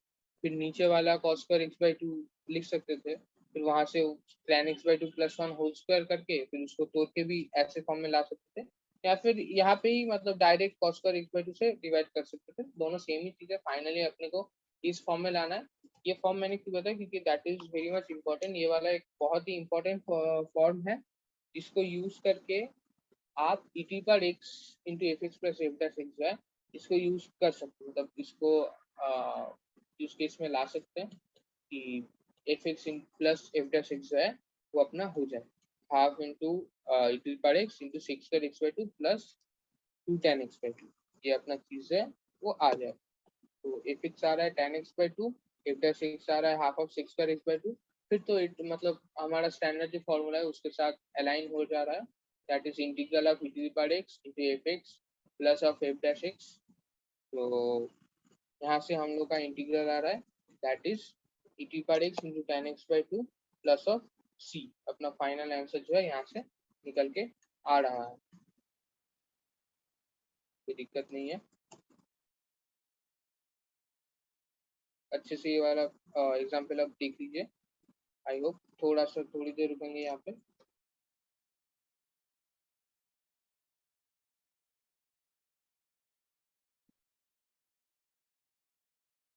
फिर नीचे वाला cos square x by two लिख सकते थे, फिर वहां से tan x by two plus one whole square करके फिर उसको तोड़ के भी ऐसे फॉर्म में ला सकते थे, या फिर यहाँ पे ही मतलब direct cos square x by two से डिवाइड कर सकते थे। दोनों सेम ही चीज है, फाइनली अपने को इस फॉर्म में लाना है। ये फॉर्म मैंने क्यों बताया, क्योंकि that is very much important, ये वाला एक बहुत ही इंपॉर्टेंट फॉर्म है जिसको यूज करके आप ई टी पर x into f x plus f dash x जो है इसको यूज कर सकते हैं, मतलब इसको यूज केस में ला सकते हैं कि f x plus f dash x जो है वो अपना हो जाए half into e to power x into sec square x by two plus 2 tan x by two, ये अपना चीज है वो आ जाए। तो एफ एक्स आ रहा है tan x by two, f dash x आ रहा है half of sec square x by two, फिर तो मतलब हमारा स्टैंडर्ड जो फॉर्मूला है उसके साथ अलाइन हो जा रहा है, that is integral of e to power x into f x plus of f dash x. तो यहाँ से हम लोग का इंटीग्रल आ रहा है that is e to power x into tan x by two plus of c, अपना फाइनल आंसर जो है यहाँ से निकल के आ रहा है, कोई दिक्कत नहीं है। अच्छे से ये वाला एग्जाम्पल आप देख लीजिए, आई होप थोड़ी देर रुकेंगे यहाँ पे।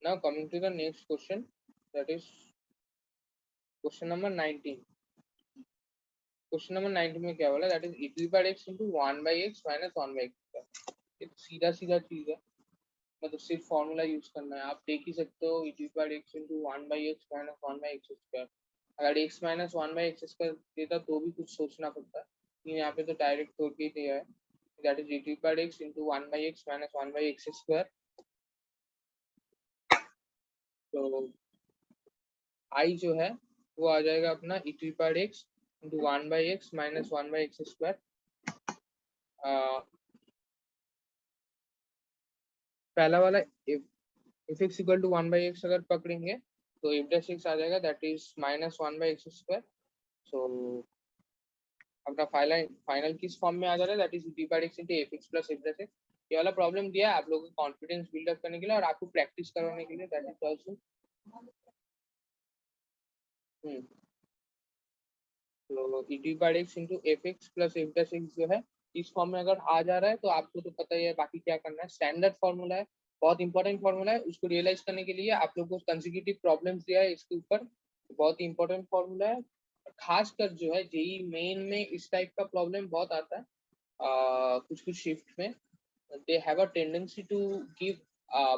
Now coming to the next question, that is question number 19। Question number 19 में क्या बोला, that is e to power x into 1 by x minus 1 by x. ये तो सीधा सीधा चीज है, मतलब सिर्फ फॉर्मूला यूज करना है। आप देख ही सकते हो e to power x into 1 by x minus 1 by x square. अगर x minus 1 by x square देता तो भी कुछ सोचना पड़ता है, लेकिन यहाँ पे तो डायरेक्ट तोड़ के ही दिया है, that is e to power x into 1 by x minus 1 by x square. तो आई जो है वो आ जाएगा अपना e to power x into 1 by x minus 1 by x square. पहला वाला if x equal to 1 by x अगर पकड़ेंगे तो एफ डैश एक्स आ जाएगा that is minus 1 by x square. So अपना फाइनल किस फॉर्म में आ जा रहा है, that is D power x into f x plus f dash x. ये वाला प्रॉब्लम दिया है आप लोगों को कॉन्फिडेंस बिल्डअप करने के लिए और आपको प्रैक्टिस करवाने के लिए, दैट इज ऑल्सो। तो e T power x into f x plus f dash x जो है इस फॉर्म में अगर आ जा रहा है तो आपको तो पता ही है बाकी क्या करना है, स्टैंडर्ड फॉर्मूला है, बहुत इंपॉर्टेंट फॉर्मूला है। उसको रियलाइज करने के लिए आप लोगों को कंसेक्यूटिव प्रॉब्लम्स दिया है इसके ऊपर, बहुत ही इंपॉर्टेंट फॉर्मूला है। खासकर जो है जेई मेन में इस टाइप का प्रॉब्लम बहुत आता है कुछ कुछ शिफ्ट में, they have a tendency to give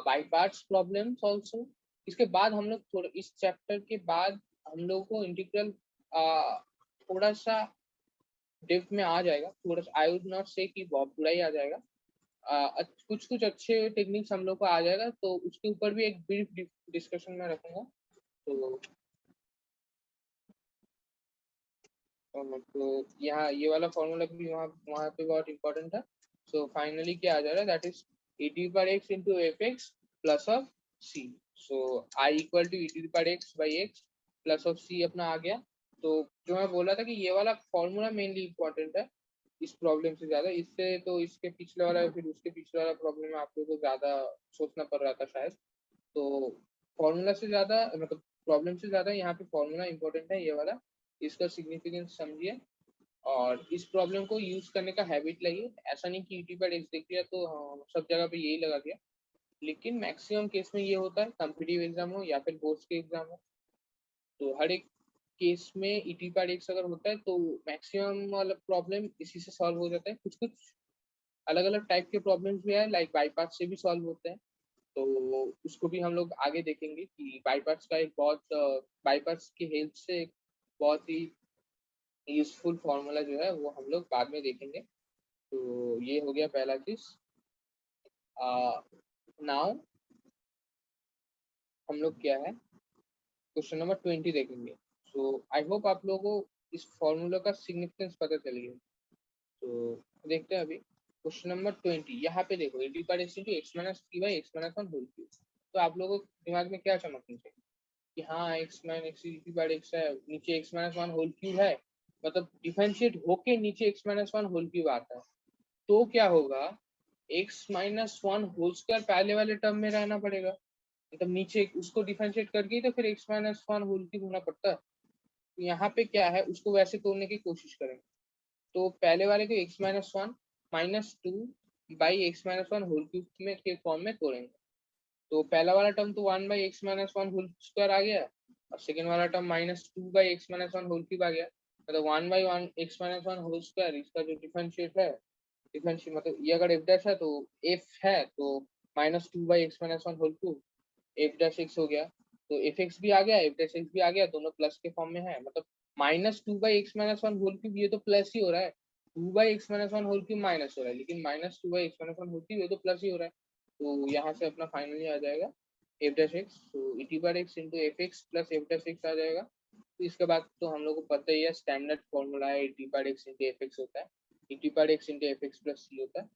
by parts problems also। इसके बाद हम लोग थोड़ा इस चैप्टर के बाद हम लोग को इंटीग्रल थोड़ा सा डेप्थ में आ जाएगा, थोड़ा सा आई वुड नॉट से कि बहुत पूरा ही आ जाएगा, कुछ कुछ अच्छे टेक्निक्स हम लोग को आ जाएगा, तो उसके ऊपर भी एक ब्रीफ डिस्कशन में रखूंगा। तो यहाँ ये वाला फॉर्मूला भी वहाँ वहाँ पे बहुत इंपॉर्टेंट था। सो फाइनली क्या आ जा रहा है, that is e T power x into f x plus of c. So I equal to e T power x by x plus of c अपना आ गया। तो जो मैं बोला था कि ये वाला फॉर्मूला मेनली इंपॉर्टेंट है इस प्रॉब्लम से ज्यादा, इससे तो इसके पिछले वाला फिर उसके पिछले वाला प्रॉब्लम में आप लोगों को ज्यादा सोचना पड़ रहा था शायद। तो फॉर्मूला से ज्यादा मतलब प्रॉब्लम से ज्यादा यहाँ पे फॉर्मूला इंपॉर्टेंट है ये वाला, इसका सिग्निफिकेंस समझिए और इस प्रॉब्लम को यूज करने का हैबिट लाइए। ऐसा नहीं कि यूट्यूब पर एक्स देख लिया तो हाँ, सब जगह पे यही लगा दिया, लेकिन मैक्सिमम केस में ये होता है कॉम्पिटिटिव एग्जाम हो या फिर बोर्ड्स के एग्जाम हो, तो हर एक केस में ईटी पार्ट एक्स अगर होता है तो मैक्सिमम वाला प्रॉब्लम इसी से सॉल्व हो जाता है। कुछ कुछ अलग अलग टाइप के प्रॉब्लम्स भी है लाइक बाईपास से भी सॉल्व होते हैं, तो उसको भी हम लोग आगे देखेंगे कि बाईपास का एक बहुत बाईपास की हेल्प से एक बहुत ही यूजफुल फॉर्मूला जो है वो हम लोग बाद में देखेंगे। तो ये हो गया पहला चीज। नाउ हम लोग क्या है क्वेश्चन नंबर 20 देखेंगे। सो आई होप आप लोगों को इस फॉर्मूला का सिग्निफिकेंस पता चल गया। तो देखते हैं अभी क्वेश्चन नंबर 20। यहाँ पे देखो e to power x into x minus three by x minus one whole cube. तो आप लोगों को दिमाग में क्या चमकनी चाहिए कि हाँ x minus x e to power x है, नीचे x minus one whole cube है, मतलब डिफरेंशिएट होके नीचे x minus one whole cube आता है, तो क्या होगा x minus one whole square पहले वाले टर्म में रहना पड़ेगा, मतलब नीचे उसको डिफरेंशिएट करके ही तो फिर x minus one whole cube होना पड़ता है। तो यहाँ पे क्या है उसको वैसे तोड़ने की कोशिश करेंगे, तो पहले वाले को x minus one minus two by x minus one whole cube में के फॉर्म में तोड़ेंगे। तो पहला वाला टर्म तो one by x minus one whole square आ गया और सेकेंड वाला term minus two by x minus one whole cube आ गया, मतलब one by one x minus one whole square इसका जो डिफरेंशिएट है, डिफरेंशिएट मतलब ये अगर एफ डैश है तो एफ है तो minus two by x minus one whole cube f dash x हो गया। तो एफ एक्स भी आ गया, एफ डैश एक्स भी आ गया, दोनों प्लस के फॉर्म में है, मतलब -2/x-1 होल क्यूब, ये तो प्लस ही हो रहा है, 2/x-1 होल क्यूब माइनस हो रहा है, लेकिन -2/x-1 होल क्यूब ये तो प्लस ही हो रहा है। तो यहाँ से अपना फाइनली आ जाएगा एफ डैश एक्स, तो e t bar x into f x plus f dash x आ जाएगा। तो इसके बाद तो हम लोग को पता ही है, स्टैंडर्ड फॉर्मूला है, e t bar x into f x होता है, e t bar x into f x plus c होता है।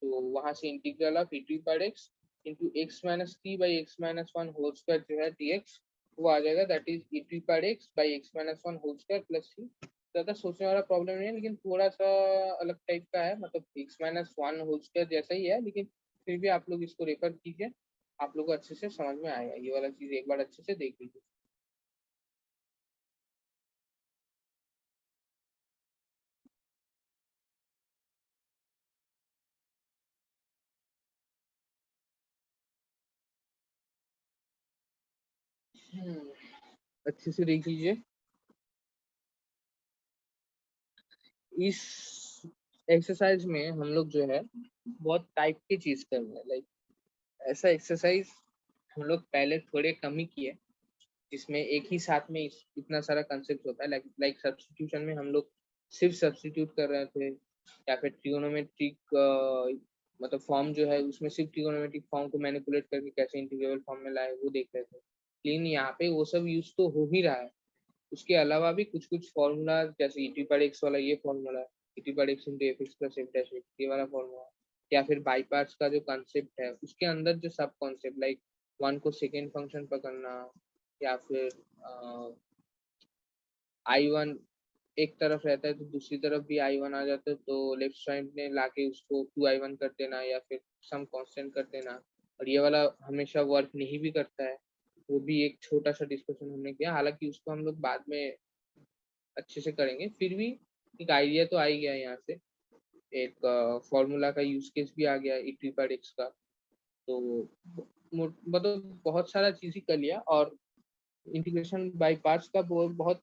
तो वहाँ से integral of e t bar x into x-3/x-1 whole square जो है dx वो आ जाएगा, that is e T power x by x-1 whole square plus c. ज्यादा सोचने वाला प्रॉब्लम नहीं है, लेकिन थोड़ा सा अलग टाइप का है, मतलब x-1 होल स्क्वायर जैसा ही है, लेकिन फिर भी आप लोग इसको रेफर कीजिए, आप लोग को अच्छे से समझ में आएगा, ये वाला चीज एक बार अच्छे से देख लीजिए। अच्छे से देख लीजिए, इस एक्सरसाइज में हम लोग जो है बहुत टाइप की चीज कर रहे हैं, लाइक ऐसा एक्सरसाइज हम लोग पहले थोड़े कम ही किए, जिसमें एक ही साथ में इतना सारा कंसेप्ट होता है, लाइक सब्स्टिट्यूशन में हम लोग सिर्फ सब्स्टिट्यूट कर रहे थे, या फिर ट्रिगोनोमेट्रिक मतलब फॉर्म जो है उसमें सिर्फ ट्रिगोनोमेट्रिक फॉर्म को मैनिपुलेट करके कैसे इंटीग्रेबल फॉर्म में लाए वो देख रहे थे, लेकिन यहाँ पे वो सब यूज तो हो ही रहा है, उसके अलावा भी कुछ कुछ फॉर्मूला, जैसे ई टी पावर एक्स वाला ये formula, E T power x into f x plus f dash x ये वाला फॉर्मूला, या फिर बाई पार्ट्स का जो कंसेप्ट है उसके अंदर जो सब कॉन्सेप्ट, लाइक वन को सेकेंड फंक्शन पकड़ना, या फिर I1 एक तरफ रहता है तो दूसरी तरफ भी I1 आ जाता है, तो लेफ्ट साइड में लाके उसको 2I1 कर देना, या फिर सम कांस्टेंट कर देना, और ये वाला हमेशा वर्क नहीं भी करता है, वो भी एक छोटा सा डिस्कशन हमने किया, हालांकि उसको हम लोग बाद में अच्छे से करेंगे, फिर भी एक आइडिया तो आ ही गया यहाँ से, एक फॉर्मूला का यूज केस भी आ गया ई टी पावर एक्स का। तो मतलब बहुत सारा चीज ही कर लिया, और इंटीग्रेशन बाय पार्ट्स का बहुत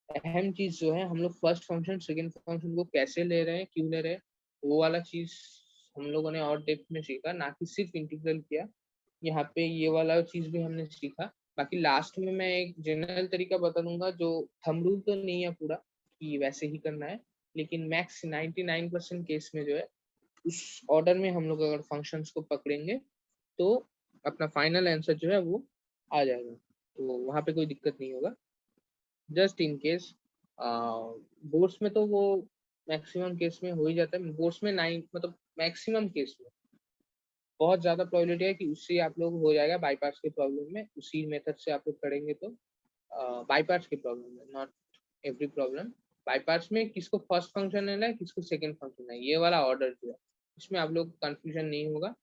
अहम चीज जो है, हम लोग फर्स्ट फंक्शन सेकंड फंक्शन को कैसे ले रहे हैं, क्यों ले रहे हैं, वो वाला चीज हम लोगों ने और डेप्थ में सीखा, ना कि सिर्फ इंटीग्रल किया, यहाँ पे ये वाला चीज भी हमने सीखा। बाकी लास्ट में मैं एक जनरल तरीका बता दूंगा, जो थंब रूल तो नहीं है पूरा कि वैसे ही करना है, लेकिन मैक्स 99% केस में जो है उस ऑर्डर में हम लोग अगर फंक्शंस को पकड़ेंगे तो अपना फाइनल आंसर जो है वो आ जाएगा, तो वहाँ पे कोई दिक्कत नहीं होगा। जस्ट इन केस बोर्ड्स में तो वो मैक्सिमम केस में हो ही जाता है, बोर्ड्स में 9 मतलब मैक्सिमम केस में बहुत ज्यादा प्रोबेबिलिटी है कि उससे आप लोग हो जाएगा बाईपास के प्रॉब्लम में, उसी मेथड से आप लोग करेंगे तो बाईपास के प्रॉब्लम में, नॉट एवरी प्रॉब्लम। बाईपास में किसको फर्स्ट फंक्शन लेना है, किसको सेकंड फंक्शन है, ये वाला ऑर्डर जो है इसमें आप लोग कंफ्यूजन नहीं होगा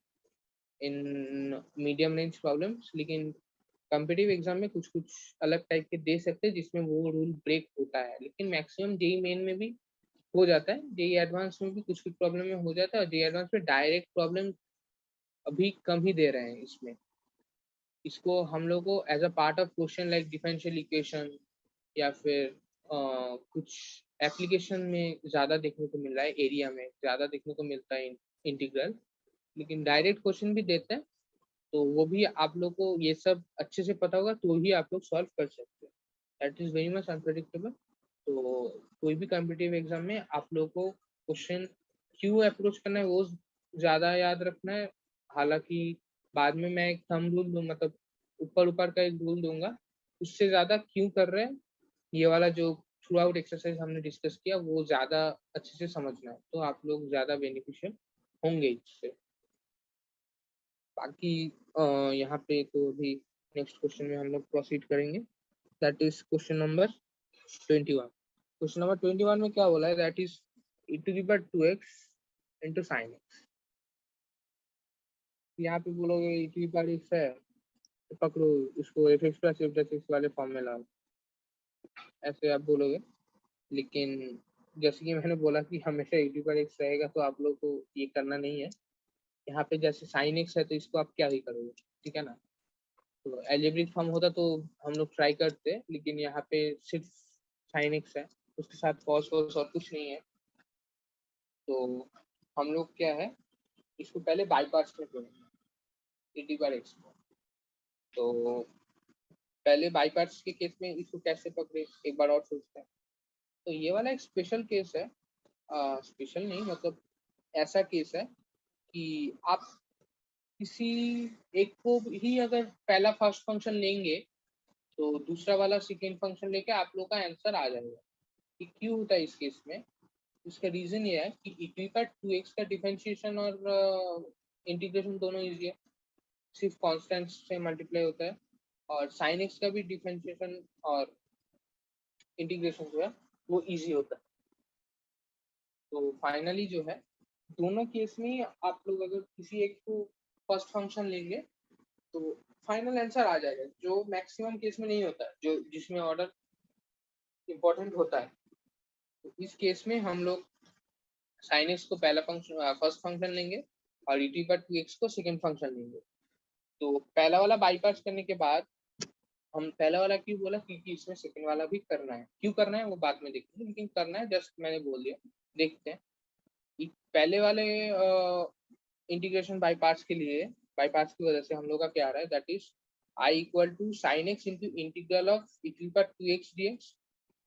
इन मीडियम रेंज प्रॉब्लम्स, लेकिन कॉम्पिटिटिव एग्जाम में कुछ कुछ अलग टाइप के दे सकते हैं जिसमें वो रूल ब्रेक होता है, लेकिन मैक्सिमम जेई मेन में भी हो जाता है, जेई एडवांस में भी कुछ कुछ प्रॉब्लम में हो जाता है, और जेई एडवांस में डायरेक्ट प्रॉब्लम अभी कम ही दे रहे हैं इसमें, इसको हम लोग को as a part of question like differential equation, या फिर कुछ एप्लीकेशन में ज्यादा देखने को मिल रहा है, एरिया में ज्यादा देखने को मिलता है इंटीग्रल, लेकिन डायरेक्ट क्वेश्चन भी देते हैं, तो वो भी आप लोग को ये सब अच्छे से पता होगा तो ही आप लोग सॉल्व कर सकते हैं, that is very much unpredictable. तो कोई भी कॉम्पिटिटिव एग्जाम में आप लोग को क्वेश्चन क्यों अप्रोच करना है वो ज्यादा याद रखना है, हालांकि बाद में मैं एक थंब रूल दूँ, मतलब ऊपर ऊपर का एक रूल दूंगा, उससे ज्यादा क्यों कर रहे हैं ये वाला जो थ्रू आउट एक्सरसाइज हमने डिस्कस किया वो ज्यादा अच्छे से समझना है, तो आप लोग ज्यादा बेनिफिशियल होंगे इससे। बाकी यहाँ पे तो अभी नेक्स्ट क्वेश्चन में हम लोग प्रोसीड करेंगे, that is question number 21। Question number 21 में क्या बोला है, that is e to the power 2x into sine x. यहाँ पे बोलोगे e to the power x है तो पकड़ो उसको f x plus f x वाले फॉर्म में लाओ, ऐसे आप बोलोगे, लेकिन जैसे कि मैंने बोला कि हमेशा e to the power x रहेगा, तो आप लोग को ये करना नहीं है, यहाँ पे जैसे साइन एक्स है तो इसको आप क्या ही करोगे, ठीक है ना, तो एल्जेब्रिक फॉर्म होता तो हम लोग ट्राई करते, लेकिन यहाँ पे सिर्फ साइन एक्स है, उसके साथ कॉस वॉस और कुछ नहीं है, तो हम लोग क्या है इसको पहले बाईपास में करेंगे ई टी बार एक्स को, तो पहले बाई पार्ट्स के केस में इसको कैसे पकड़े एक बार और सोचते हैं। तो ये वाला एक स्पेशल केस है, स्पेशल नहीं मतलब ऐसा केस है कि आप किसी एक को ही अगर पहला फर्स्ट फंक्शन लेंगे तो दूसरा वाला सेकेंड फंक्शन लेके आप लोग का आंसर आ जाएगा। कि क्यों होता है इस केस में? इसका रीजन ये है कि e का 2x का डिफरेंशिएशन और इंटीग्रेशन दोनों इजी है, सिर्फ कांस्टेंट से मल्टीप्लाई होता है, और sin x का भी डिफरेंशिएशन और इंटीग्रेशन जो है वो इजी होता है। तो फाइनली जो है दोनों केस में आप लोग अगर किसी एक को फर्स्ट फंक्शन लेंगे तो फाइनल आंसर आ जाएगा, जो मैक्सिमम केस में नहीं होता है, जो जिसमें ऑर्डर इंपॉर्टेंट होता है। तो इस केस में हम लोग sin x को पहला फंक्शन फर्स्ट फंक्शन लेंगे और e पर 2x को सेकंड फंक्शन लेंगे। तो पहला वाला बाईपास करने के बाद हम पहला वाला क्यों बोला, क्योंकि इसमें सेकंड वाला भी करना है। क्यों करना है वो बाद में देखेंगे, लेकिन करना है जस्ट मैंने बोल दिया। देखते हैं पहले वाले इंटीग्रेशन बाई पार्ट्स के लिए, बाई पार्ट्स की वजह से हम लोग का क्या आ रहा है, that is I equal to sine x into integral of e to power 2x dx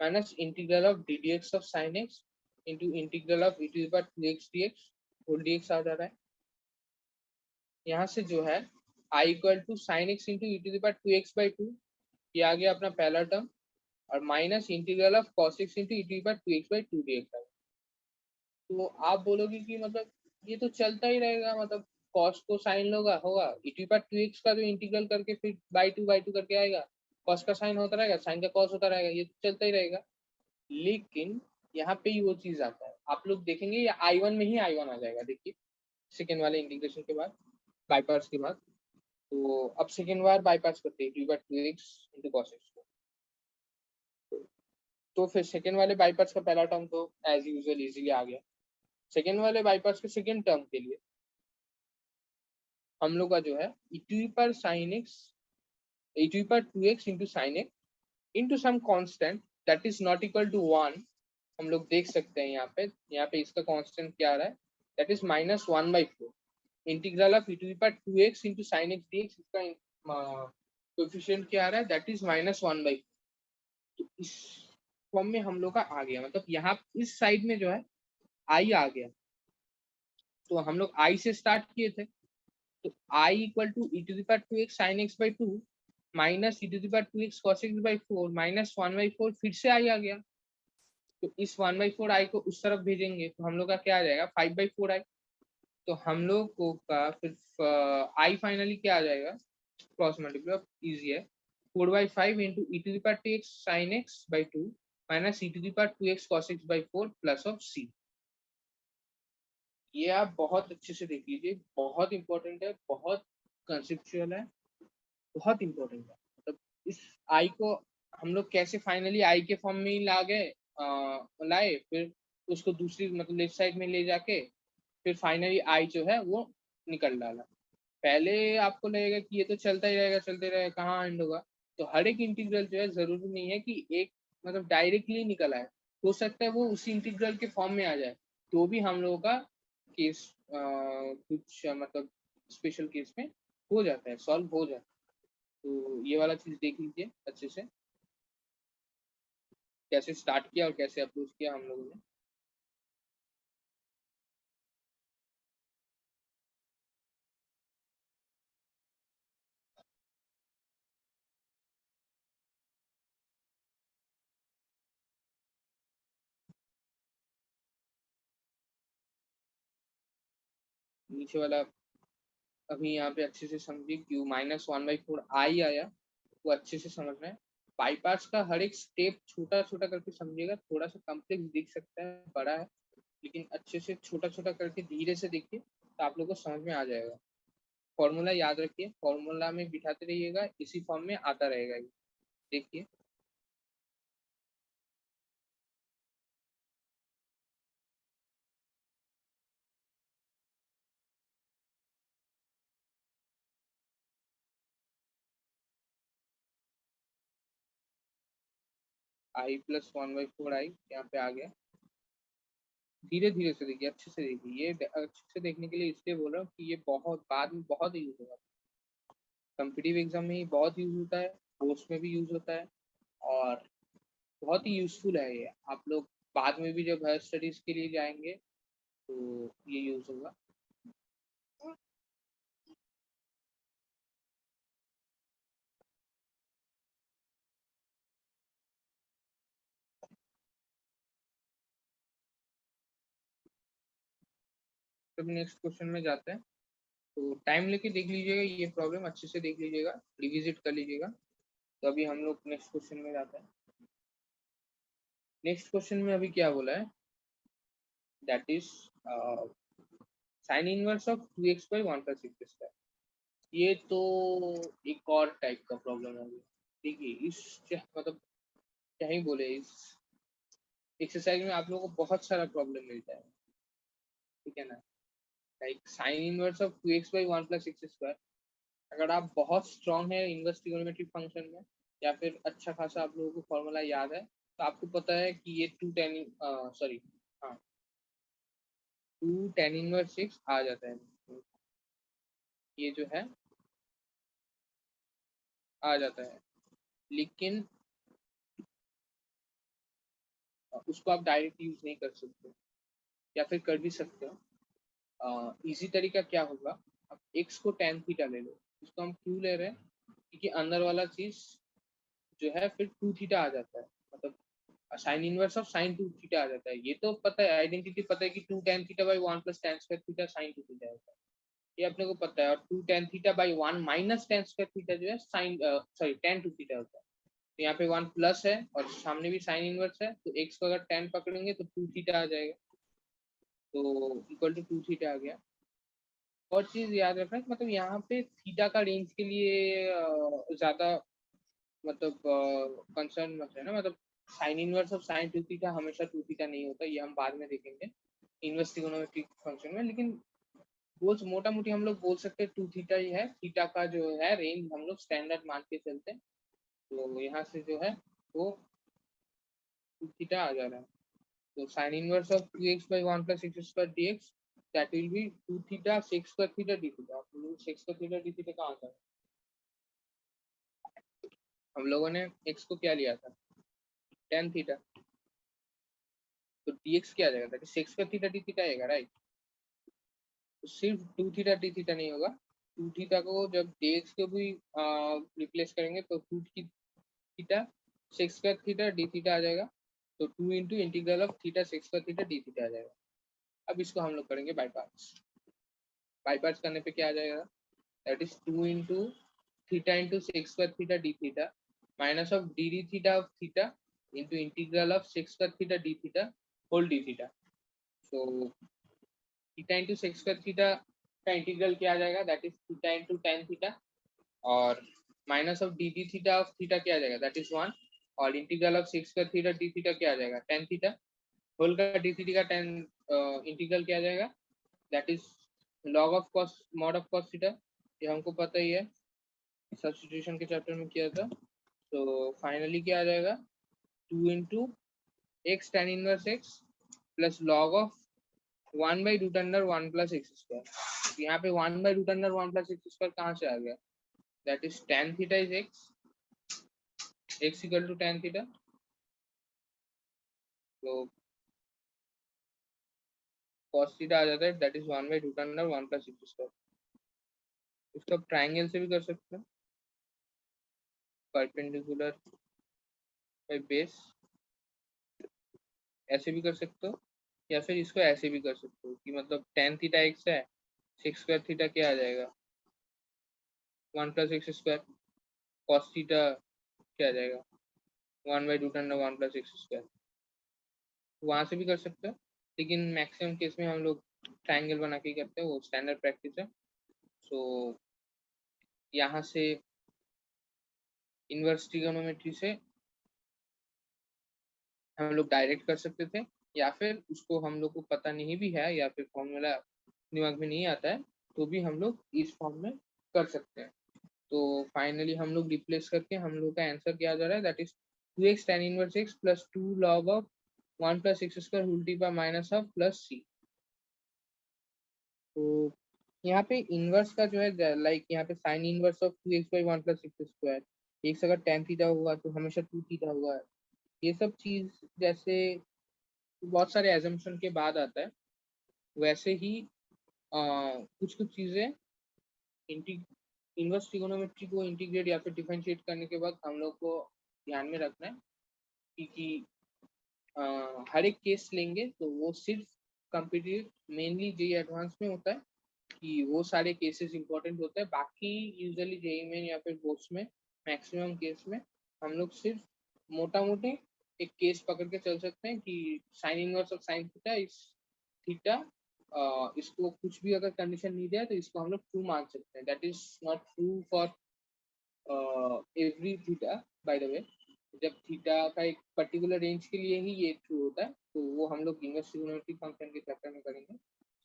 minus integral of d dx of sine x into integral of e to power 2x dx whole dx आ जा रहा है। यहाँ से जो है I equal to sine x into e to power 2x/2 ये आ गया अपना पहला टर्म, और minus integral of cos x into e to power 2x/2 dx। तो आप बोलोगे कि मतलब ये तो चलता ही रहेगा, मतलब कॉस को साइन होगा होगा e टू पावर 2x का जो इंटीग्रल करके फिर बाई टू करके आएगा, कॉस का साइन होता रहेगा, साइन का कॉस होता रहेगा, ये तो चलता ही रहेगा। लेकिन यहाँ पे ही वो चीज आता है, आप लोग देखेंगे ये I1 में ही I1 आ जाएगा। देखिए सेकेंड वाले इंटीग्रेशन के बाद बाईपास के बाद, तो अब सेकेंड बार बाईपास करते हैं e to power 2x into cos x को। तो फिर सेकेंड वाले बाईपास का पहला टर्म तो एज यूजुअल इजीली आ गया। सेकेंड वाले बाईपास के सेकेंड टर्म के लिए हम लोग का जो है e to power sin x e to power 2x into sine x into some constant that is not equal to 1। हम लोग देख सकते हैं यहाँ पे इसका कांस्टेंट क्या आ रहा है, that is -1/4 integral of e to power 2x into sine x dx। इसका कोएफिशिएंट क्या आ रहा है, दैट इज -1/4। तो इस फॉर्म में हम लोग का आ गया, मतलब यहाँ इस साइड में जो है आई आ गया। तो हम लोग आई से स्टार्ट किए थे, तो I equal to e to the power 2x sin x/2 minus e to the power 2x cos x/4 minus 1/4 फिर से I आ गया। तो इस 1/4 I को उस तरफ भेजेंगे तो हम लोग का क्या आ जाएगा 5/4 I। तो हम लोग को का फिर I फाइनली क्या आ जाएगा, क्रॉस मल्टीप्लाई इजी है, 4/5 into e to the power 2x sin x/2 minus e to the power 2x cos x/4 plus of c। ये आप बहुत अच्छे से देख लीजिए, बहुत इंपॉर्टेंट है, बहुत कंसेप्चुअल है, बहुत इंपॉर्टेंट है। मतलब इस आई को हम लोग कैसे फाइनली आई के फॉर्म में ही ला गए, लाए, फिर उसको दूसरी मतलब लेफ्ट साइड में ले जाके फिर फाइनली आई जो है वो निकल डाला। पहले आपको लगेगा कि ये तो चलता ही रहेगा चलते रहेगा, कहाँ एंड होगा। तो हर एक इंटीग्रल जो है जरूरी नहीं है कि एक मतलब डायरेक्टली निकल आए, हो सकता है वो उसी इंटीग्रल के फॉर्म में आ जाए, तो भी हम लोगों का केस कुछ मतलब स्पेशल केस में हो जाता है, सॉल्व हो जाता है। तो ये वाला चीज देख लीजिए अच्छे से, कैसे स्टार्ट किया और कैसे अप्रोच किया हम लोगों ने। नीचे वाला अभी यहाँ पे अच्छे से समझिए, क्यू -1/4 आई आया वो अच्छे से समझना है। बाईपास का हर एक स्टेप छोटा छोटा करके समझिएगा, थोड़ा सा कॉम्प्लेक्स दिख सकता है, बड़ा है, लेकिन अच्छे से छोटा छोटा करके धीरे से देखिए तो आप लोगों को समझ में आ जाएगा। फॉर्मूला याद रखिए, फॉर्मूला में बिठाते रहिएगा, इसी फॉर्म में आता रहेगा ये। देखिए I+1/4 I यहाँ पे आ गया। धीरे धीरे से देखिए, अच्छे से देखिए, ये अच्छे से देखने के लिए इसलिए बोल रहा हूँ कि ये बहुत बाद में बहुत यूज होगा, कॉम्पिटिटिव एग्जाम में ही बहुत यूज होता है। कोर्स में भी यूज होता है और बहुत ही यूजफुल है ये। आप लोग बाद में भी जब हायर स्टडीज के लिए जाएंगे तो ये यूज होगा। तो नेक्स्ट क्वेश्चन में जाते हैं। तो टाइम लेके देख लीजिएगा, ये प्रॉब्लम अच्छे से देख लीजिएगा, रिविजिट कर लीजिएगा। तो अभी हम लोग नेक्स्ट क्वेश्चन में जाते हैं। नेक्स्ट क्वेश्चन में अभी क्या बोला है, that is sine inverse of 2x by 1 plus x square. ये तो एक और टाइप का प्रॉब्लम हो गया। देखिए इस मतलब क्या ही बोले, इस एक्सरसाइज में आप लोगों को बहुत सारा प्रॉब्लम मिलता है, ठीक है ना। Like sign inverse of 2x by 1 plus x square, अगर आप बहुत स्ट्रांग है इनवर्स ट्रिगोनोमेट्रिक फंक्शन में, या फिर अच्छा खासा आप लोगों को फॉर्मूला याद है, तो आपको पता है कि ये 2 tan सॉरी हाँ 2 tan इनवर्स एक्स आ जाता है। ये जो है आ जाता है, लेकिन उसको आप डायरेक्ट यूज नहीं कर सकते, या फिर कर भी सकते हो। इजी तरीका क्या होगा, आप x को tan थीटा ले लो। इसको हम क्यों ले रहे हैं, क्योंकि अंदर वाला चीज जो है फिर 2 थीटा आ जाता है, मतलब sine inverse of sine 2 theta आ जाता है। ये तो पता है, आइडेंटिटी पता है कि 2 tan theta by 1 plus tan square theta sine 2 theta होता है, ये अपने को पता है। और 2 tan theta by 1 minus tan square theta जो है साइन सॉरी tan 2 थीटा होता है। तो यहाँ पे 1 प्लस है और सामने भी साइन इनवर्स है, तो x को अगर tan पकड़ेंगे तो 2 थीटा आ जाएगा, तो इक्वल टू 2 थीटा आ गया। और चीज याद रखना कि मतलब यहाँ पे थीटा का रेंज के लिए ज्यादा मतलब कंसर्न मत रहना, मतलब sine inverse of sine 2 theta हमेशा 2 थीटा नहीं होता, ये हम बाद में देखेंगे इनवर्स ट्रिगोनोमेट्रिक फंक्शन में। लेकिन बोल मोटा मोटी हम लोग बोल सकते हैं 2 थीटा ही है, थीटा का जो है रेंज हम लोग स्टैंडर्ड मान के चलते हैं। तो यहाँ से जो है वो 2 थीटा आ जा रहा है। तो sine inverse of 2x by 1 plus x square dx, that will be 2 theta sec square theta d theta. Sec square theta d theta कहाँ था, हम लोगों ने x को क्या लिया था, tan थीटा। तो dx क्या आ जाएगा, that is sec square theta d theta आएगा, राइट। तो सिर्फ 2 थीटा डी थीटा नहीं होगा, 2 थीटा को जब dx को भी रिप्लेस करेंगे तो 2 theta sec square theta d theta आ जाएगा। तो 2 into integral of theta sec square theta d theta आ जाएगा। अब इसको हम लोग करेंगे बाई पार्ट्स। बाई पार्ट्स करने पे क्या आ जाएगा, that is 2 into theta into sec square theta d theta minus of d d theta of theta into integral of sec square theta d theta whole d theta. So theta into sec square theta का integral क्या आ जाएगा, that is theta into tan theta, और minus of d d theta of theta क्या आ जाएगा, that is 1, और integral of sec square theta d theta क्या आ जाएगा, टेन थीटा होल का डी थीटा का टेन इंटीग्रल क्या आ जाएगा, that is log of cos mod of cos theta. ये हमको पता ही है, सब्स्टिट्यूशन के चैप्टर में किया था। तो फाइनली क्या आ जाएगा, 2 into x tan inverse x plus log of 1 by root under 1 plus x square. यहाँ पे 1 by root under 1 plus x square कहाँ से आ गया, that is tan theta is x, x equal to tan theta. तो cos theta आ जाता है, that is 1 by root under 1 plus x square. इसको ट्राइंगल से भी कर सकते हैं, परपेंडिकुलर बाई बेस, ऐसे भी कर सकते हो, या फिर इसको ऐसे भी कर सकते हो कि मतलब टेन थीटा एक्स है, सिक्स स्क्वायर थीटा क्या आ जाएगा, 1 plus x square, cos theta क्या आ जाएगा, 1 by root under 1 plus x square. वहां से भी कर सकते हो, लेकिन मैक्सिमम केस में हम लोग ट्राइंगल बना के करते हैं, वो स्टैंडर्ड प्रैक्टिस है। सो यहाँ से इनवर्स ट्रिगोनोमेट्री से हम लोग डायरेक्ट कर सकते थे, या फिर उसको हम लोग को पता नहीं भी है या फिर फॉर्मूला दिमाग में नहीं आता है, तो भी हम लोग इस फॉर्म में कर सकते हैं। तो फाइनली हम लोग रिप्लेस करके हम लोग का आंसर क्या आ जा रहा है, that is 2x tan inverse x plus 2 log of 1 plus x square whole d power minus of plus c. तो यहाँ पे इनवर्स का जो है लाइक यहाँ पे sign inverse of 2x by 1 plus x square, एक से अगर tan थीटा हुआ तो हमेशा 2 थीटा हुआ। ये सब चीज जैसे बहुत सारे एजम्पशन के बाद आता है, वैसे ही कुछ कुछ चीजें इनवर्स ट्रिगोनोमेट्री को इंटीग्रेट या फिर डिफरेंशिएट करने के बाद हम लोग को ध्यान में रखना है कि हर एक केस लेंगे तो वो सिर्फ कम्पिटिटिव मेनली जेई एडवांस में होता है कि वो सारे केसेस इंपॉर्टेंट होते हैं। बाकी यूजुअली जेई मेन या फिर बोर्ड्स में मैक्सिमम केस में हम लोग सिर्फ मोटा मोटे एक केस पकड़ के चल सकते हैं कि sign inverse of sine theta इस थीटा, इसको कुछ भी अगर कंडीशन नहीं दिया तो इसको हम लोग ट्रू मान सकते हैं। That is not true for every theta by the way. जब थीटा का एक पर्टिकुलर रेंज के लिए ही ये ट्रू होता है तो वो हम लोग इनवर्स ट्रिगोनोमेट्रिक फंक्शन के चैप्टर में करेंगे।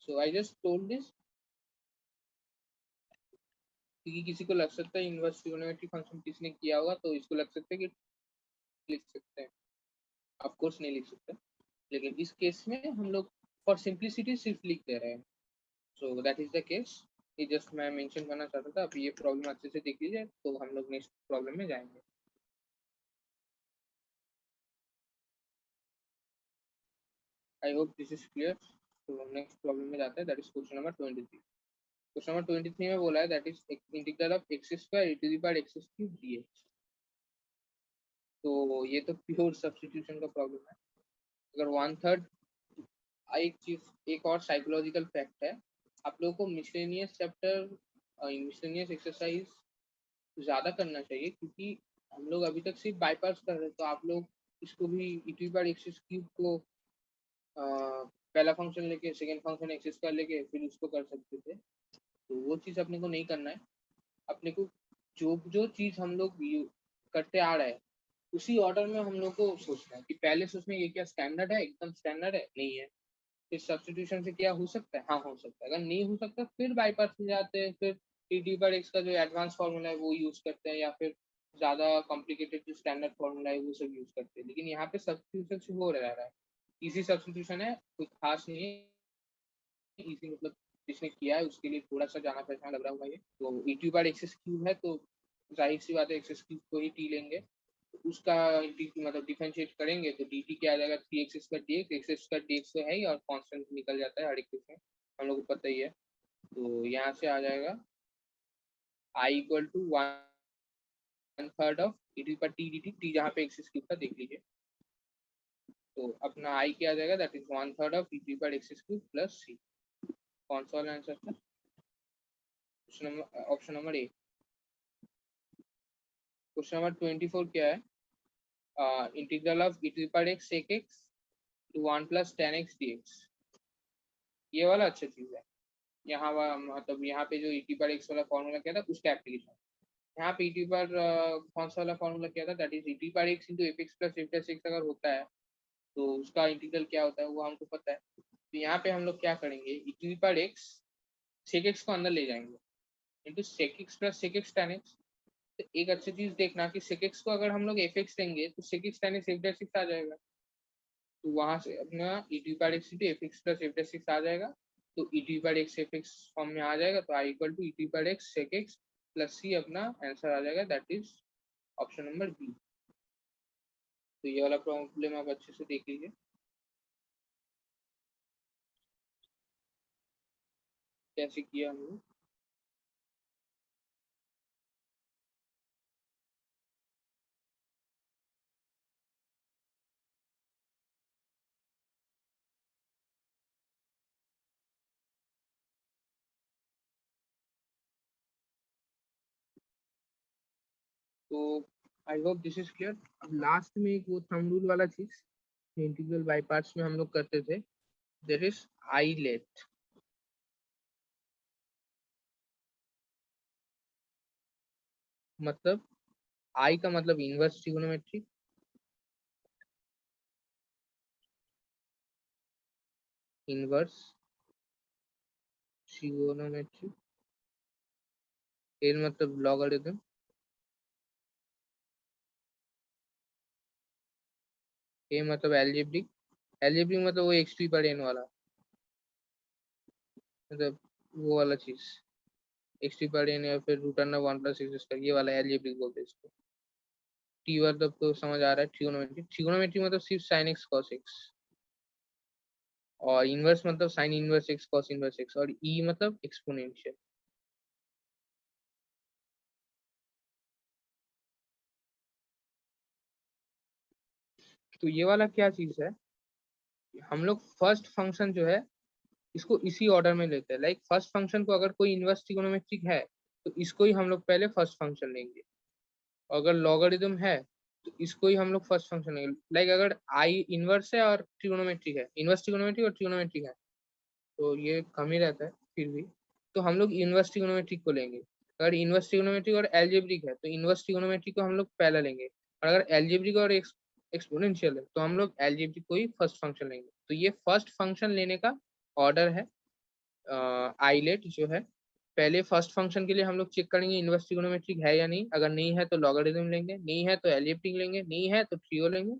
सो आई जस्ट टोल्ड दिस क्योंकि किसी को लग सकता है इनवर्स ट्रिगोनोमेट्रिक फंक्शन किसने किया होगा तो इसको लग सकता है कि लिख सकते हैं। ऑफ कोर्स नहीं लिख सकते, लेकिन इस केस में हम लोग फॉर सिंप्लिसिटी सिर्फ लिख दे रहे हैं। सो दैट इज द केस। ये जस्ट मैं मेंशन करना चाहता था। अब ये प्रॉब्लम अच्छे से देख लीजिए तो हम लोग नेक्स्ट प्रॉब्लम में जाएंगे। I hope this is clear. तो नेक्स्ट प्रॉब्लम में जाते हैं, that is question number 23। Question number 23 में बोला है that is integral of x square e to the power x cube dx. तो ये तो प्योर सब्स्टिट्यूशन का प्रॉब्लम है। अगर 1/3 एक चीज एक और साइकोलॉजिकल फैक्ट है, आप लोगों को मिसलेनियस चैप्टर मिसलेनियस एक्सरसाइज ज्यादा करना चाहिए क्योंकि हम लोग अभी तक सिर्फ बाईपास कर रहे हैं। तो आप लोग इसको भी e to the power x cube को पहला फंक्शन लेके सेकंड फंक्शन एक्स स्क्वायर लेके फिर उसको कर सकते थे। तो वो चीज अपने को नहीं करना है। अपने को जो जो चीज हम लोग करते आ रहे हैं उसी ऑर्डर में हम लोग को सोचना है कि पहले सोचना ये क्या स्टैंडर्ड है, एकदम स्टैंडर्ड है, नहीं है। फिर सब्स्टिट्यूशन से क्या हो सकता है, हाँ हो सकता है। अगर नहीं हो सकता फिर बाईपास में जाते हैं, फिर टी टी पर एक्स का जो एडवांस फॉर्मूला है वो यूज करते हैं या फिर ज्यादा कॉम्प्लिकेटेड जो स्टैंडर्ड फॉर्मूला है वो सब यूज करते हैं। लेकिन यहाँ पे सब्स्टिट्यूशन से हो रहा है, इजी सब्स्टिट्यूशन है, कोई खास नहीं है। इजी मतलब जिसने किया है उसके लिए थोड़ा सा जाना पहचान लग रहा होगा ये। तो e to bar access cube है तो जाहिर सी बात है एक्सेस क्यूब को ही टी लेंगे। तो उसका मतलब डिफरेंशिएट करेंगे तो डी टी क्या आ जाएगा, 3x का डी एक्स का डी एक्स तो है ही और कांस्टेंट निकल जाता है हर एक केस में, हम लोग को पता ही है। तो यहाँ से आ जाएगा I equal to 1/3 of e to पर टी डी टी, टी जहाँ पे एक्सेस क्यूब का देख लीजिए। तो अपना आई क्या आ जाएगा, that is 1/3 of e to power x's cube plus c. कौन सा वाला आंसर था, option number a. Question number 24 क्या है, integral of e to power x sec x to 1 plus tan x d x. ये वाला अच्छा चीज है। यहाँ मतलब यहाँ पे जो ई टू पावर एक्स वाला फॉर्मूला क्या था उसका एप्लीकेशन। यहाँ पे ई टू पावर कौन सा वाला फॉर्मूला क्या था, that is e to power x into f x plus f dash x अगर होता है तो उसका इंटीग्रल क्या होता है वो हमको पता है। तो यहाँ पे हम लोग क्या करेंगे, e to power x sec x को अंदर ले जाएंगे into sec x plus sec x tan x. तो एक अच्छी चीज देखना कि sec x को अगर हम लोग एफ एक्स लेंगे तो sec x tan x f dash x आ जाएगा। तो वहां से अपना e T power x into f x plus f dash x आ जाएगा। तो e T power x f x form में आ जाएगा तो I equal to e T power x sec x plus c अपना आंसर आ जाएगा, that is option number B. तो ये वाला प्रॉब्लम आप अच्छे से देख लीजिए कैसे किया हम लोग। तो आई होप दिस इज क्लियर। अब लास्ट में एक वो थंब रूल वाला चीज इंटीग्रल बाई पार्ट्स में हम लोग करते थे, दैट इज आई लेट। मतलब आई का मतलब inverse trigonometry, inverse trigonometry. L मतलब लॉगरिथम। ए मतलब एल्जेब्रिक। एल्जेब्रिक मतलब वो एक्स टू पर एन वाला, मतलब वो वाला चीज एक्स टू पर एन या फिर root under 1 plus x square, ये वाला एल्जेब्रिक बोलते हैं इसको। टी मतलब तो समझ आ रहा है, ट्रिगोनोमेट्री। ट्रिगोनोमेट्री मतलब सिर्फ साइन एक्स कॉस एक्स, और इनवर्स मतलब sine inverse x cos inverse x, और ई मतलब एक्सपोनेंशियल। तो ये वाला क्या चीज है, हम लोग फर्स्ट फंक्शन जो है इसको इसी ऑर्डर में लेते हैं। लाइक फर्स्ट फंक्शन को अगर कोई इनवर्स ट्रिगोनोमेट्रिक है तो इसको ही हम लोग पहले फर्स्ट फंक्शन लेंगे, और अगर लॉगरिथम है तो इसको ही हम लोग फर्स्ट फंक्शन लेंगे। लाइक अगर आई इनवर्स है और ट्रिगोनोमेट्रिक है, इनवर्स ट्रिगोनोमेट्रिक और ट्रिगोनोमेट्रिक है, तो ये कम ही रहता है फिर भी, तो हम लोग इनवर्स ट्रिगोनोमेट्रिक को लेंगे। अगर इनवर्स ट्रिगोनोमेट्रिक और एल्जेब्रिक है तो इनवर्स ट्रिगोनोमेट्रिक को हम लोग पहला लेंगे, और अगर एल्जेब्रिक और एक्सपोनेंशियल है तो हम लोग एल्जेब्रिक को ही फर्स्ट फंक्शन लेंगे। तो ये फर्स्ट फंक्शन लेने का ऑर्डर है। आइलेट जो है, पहले फर्स्ट फंक्शन के लिए हम लोग चेक करेंगे इनवर्स ट्रिगोनोमेट्रिक है या नहीं, अगर नहीं है तो लॉगरिथम लेंगे, नहीं है तो एलिप्टिक लेंगे, नहीं है तो ट्रियो लेंगे,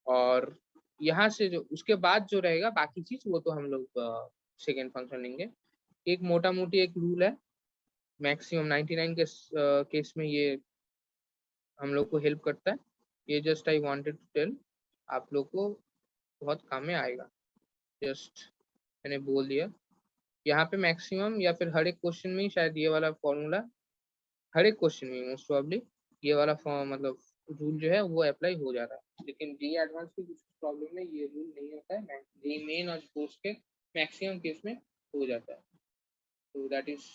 और यहाँ से जो उसके बाद जो रहेगा बाकी चीज वो तो हम लोग सेकेंड फंक्शन लेंगे। एक मोटा मोटी एक रूल है, मैक्सिमम 99 के केस में ये हम लोग को हेल्प करता है। ये just I wanted to tell, आप लोग को बहुत काम में आएगा, जस्ट मैंने बोल दिया। यहाँ पे मैक्सिमम या फिर हर एक क्वेश्चन में ही शायद ये वाला फॉर्मूला, हर एक क्वेश्चन में मोस्ट प्रॉब्ली ये वाला फॉर्म मतलब रूल जो है वो अप्लाई हो जा रहा है। लेकिन जी एडवांस की कुछ प्रॉब्लम में ये रूल नहीं होता है, जी मेन और पोस्ट के मैक्सिमम केस में हो जाता है। तो दैट इज